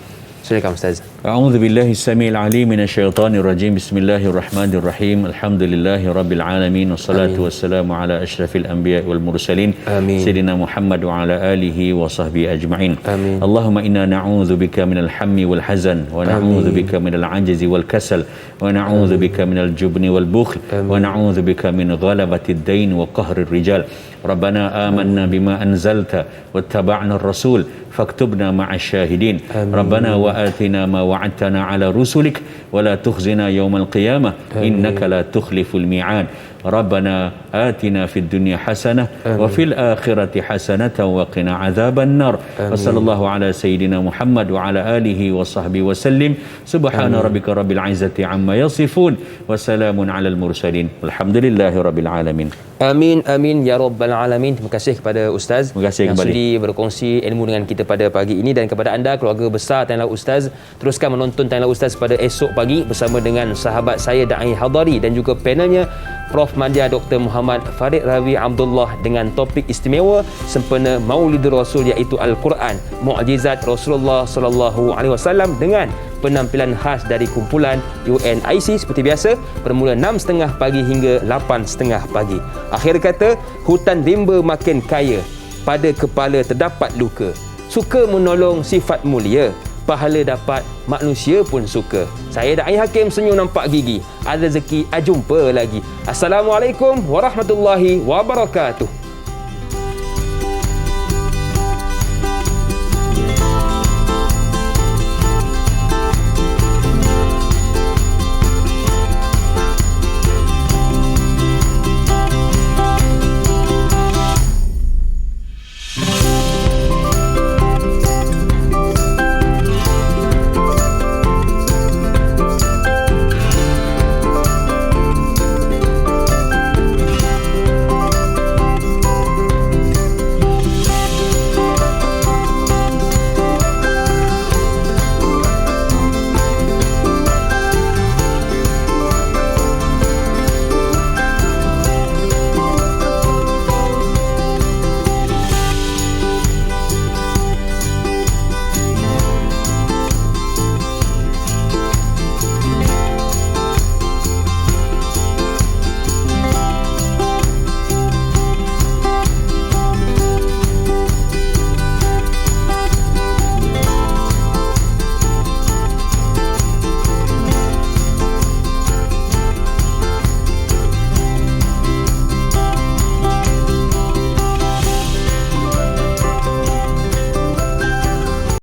Silakan Ustaz.
A'udzu billahi samil alim minasyaitonir rajim. Bismillahirrahmanirrahim. Alhamdulillahirabbil alamin wassalatu wassalamu ala asyrafil anbiya'i wal mursalin sayyidina Muhammad wa ala alihi wa sahbihi ajma'in.
Amin.
Allahumma inna na'udzubika minal hammi wal hazan wa na'udzubika minal ajzi wal kasal wa na'udzubika minal jubni wal bukhl wa na'udzubika min ghalabatid dain wa qahrir rijal. Rabbana amanna bima anzalta wattaba'na ar-rasul faktubna ma'asy syahidin. Rabbana wa atina ma wa'adtana ala rusulik wa la tukhzina yawmal qiyamah innaka la tukhliful mi'ad. Rabbana atina fid dunya hasanah wa fil akhirati hasanatan wa qina adzaban nar. Wa sallallahu ala sayidina Muhammad wa ala alihi wa sahbihi wa sallim. Subhana rabbika rabbil izzati amma yasifun wa salamun alal mursalin. Walhamdulillahi rabbil alamin.
Amin, amin ya rabbal alamin. Terima kasih kepada Ustaz yang sudi berkongsi ilmu dengan kita pada pagi ini, dan kepada anda keluarga besar Tanyalah Ustaz, teruskan menonton Tanyalah Ustaz pada esok pagi bersama dengan sahabat saya Da'i Hadari dan juga panelnya Prof Madya Dr. Muhammad Farid Ravi Abdullah dengan topik istimewa sempena Maulidur Rasul, iaitu Al-Quran, Mukjizat Rasulullah sallallahu alaihi wasallam, dengan penampilan khas dari kumpulan UNIC seperti biasa bermula 6.30 pagi hingga 8.30 pagi. Akhir kata, hutan rimba makin kaya, pada kepala terdapat luka. Suka menolong sifat mulia, pahala dapat manusia pun suka. Saya Da'i Hakim, senyum nampak gigi. Ada rezeki, jumpa lagi. Assalamualaikum warahmatullahi wabarakatuh.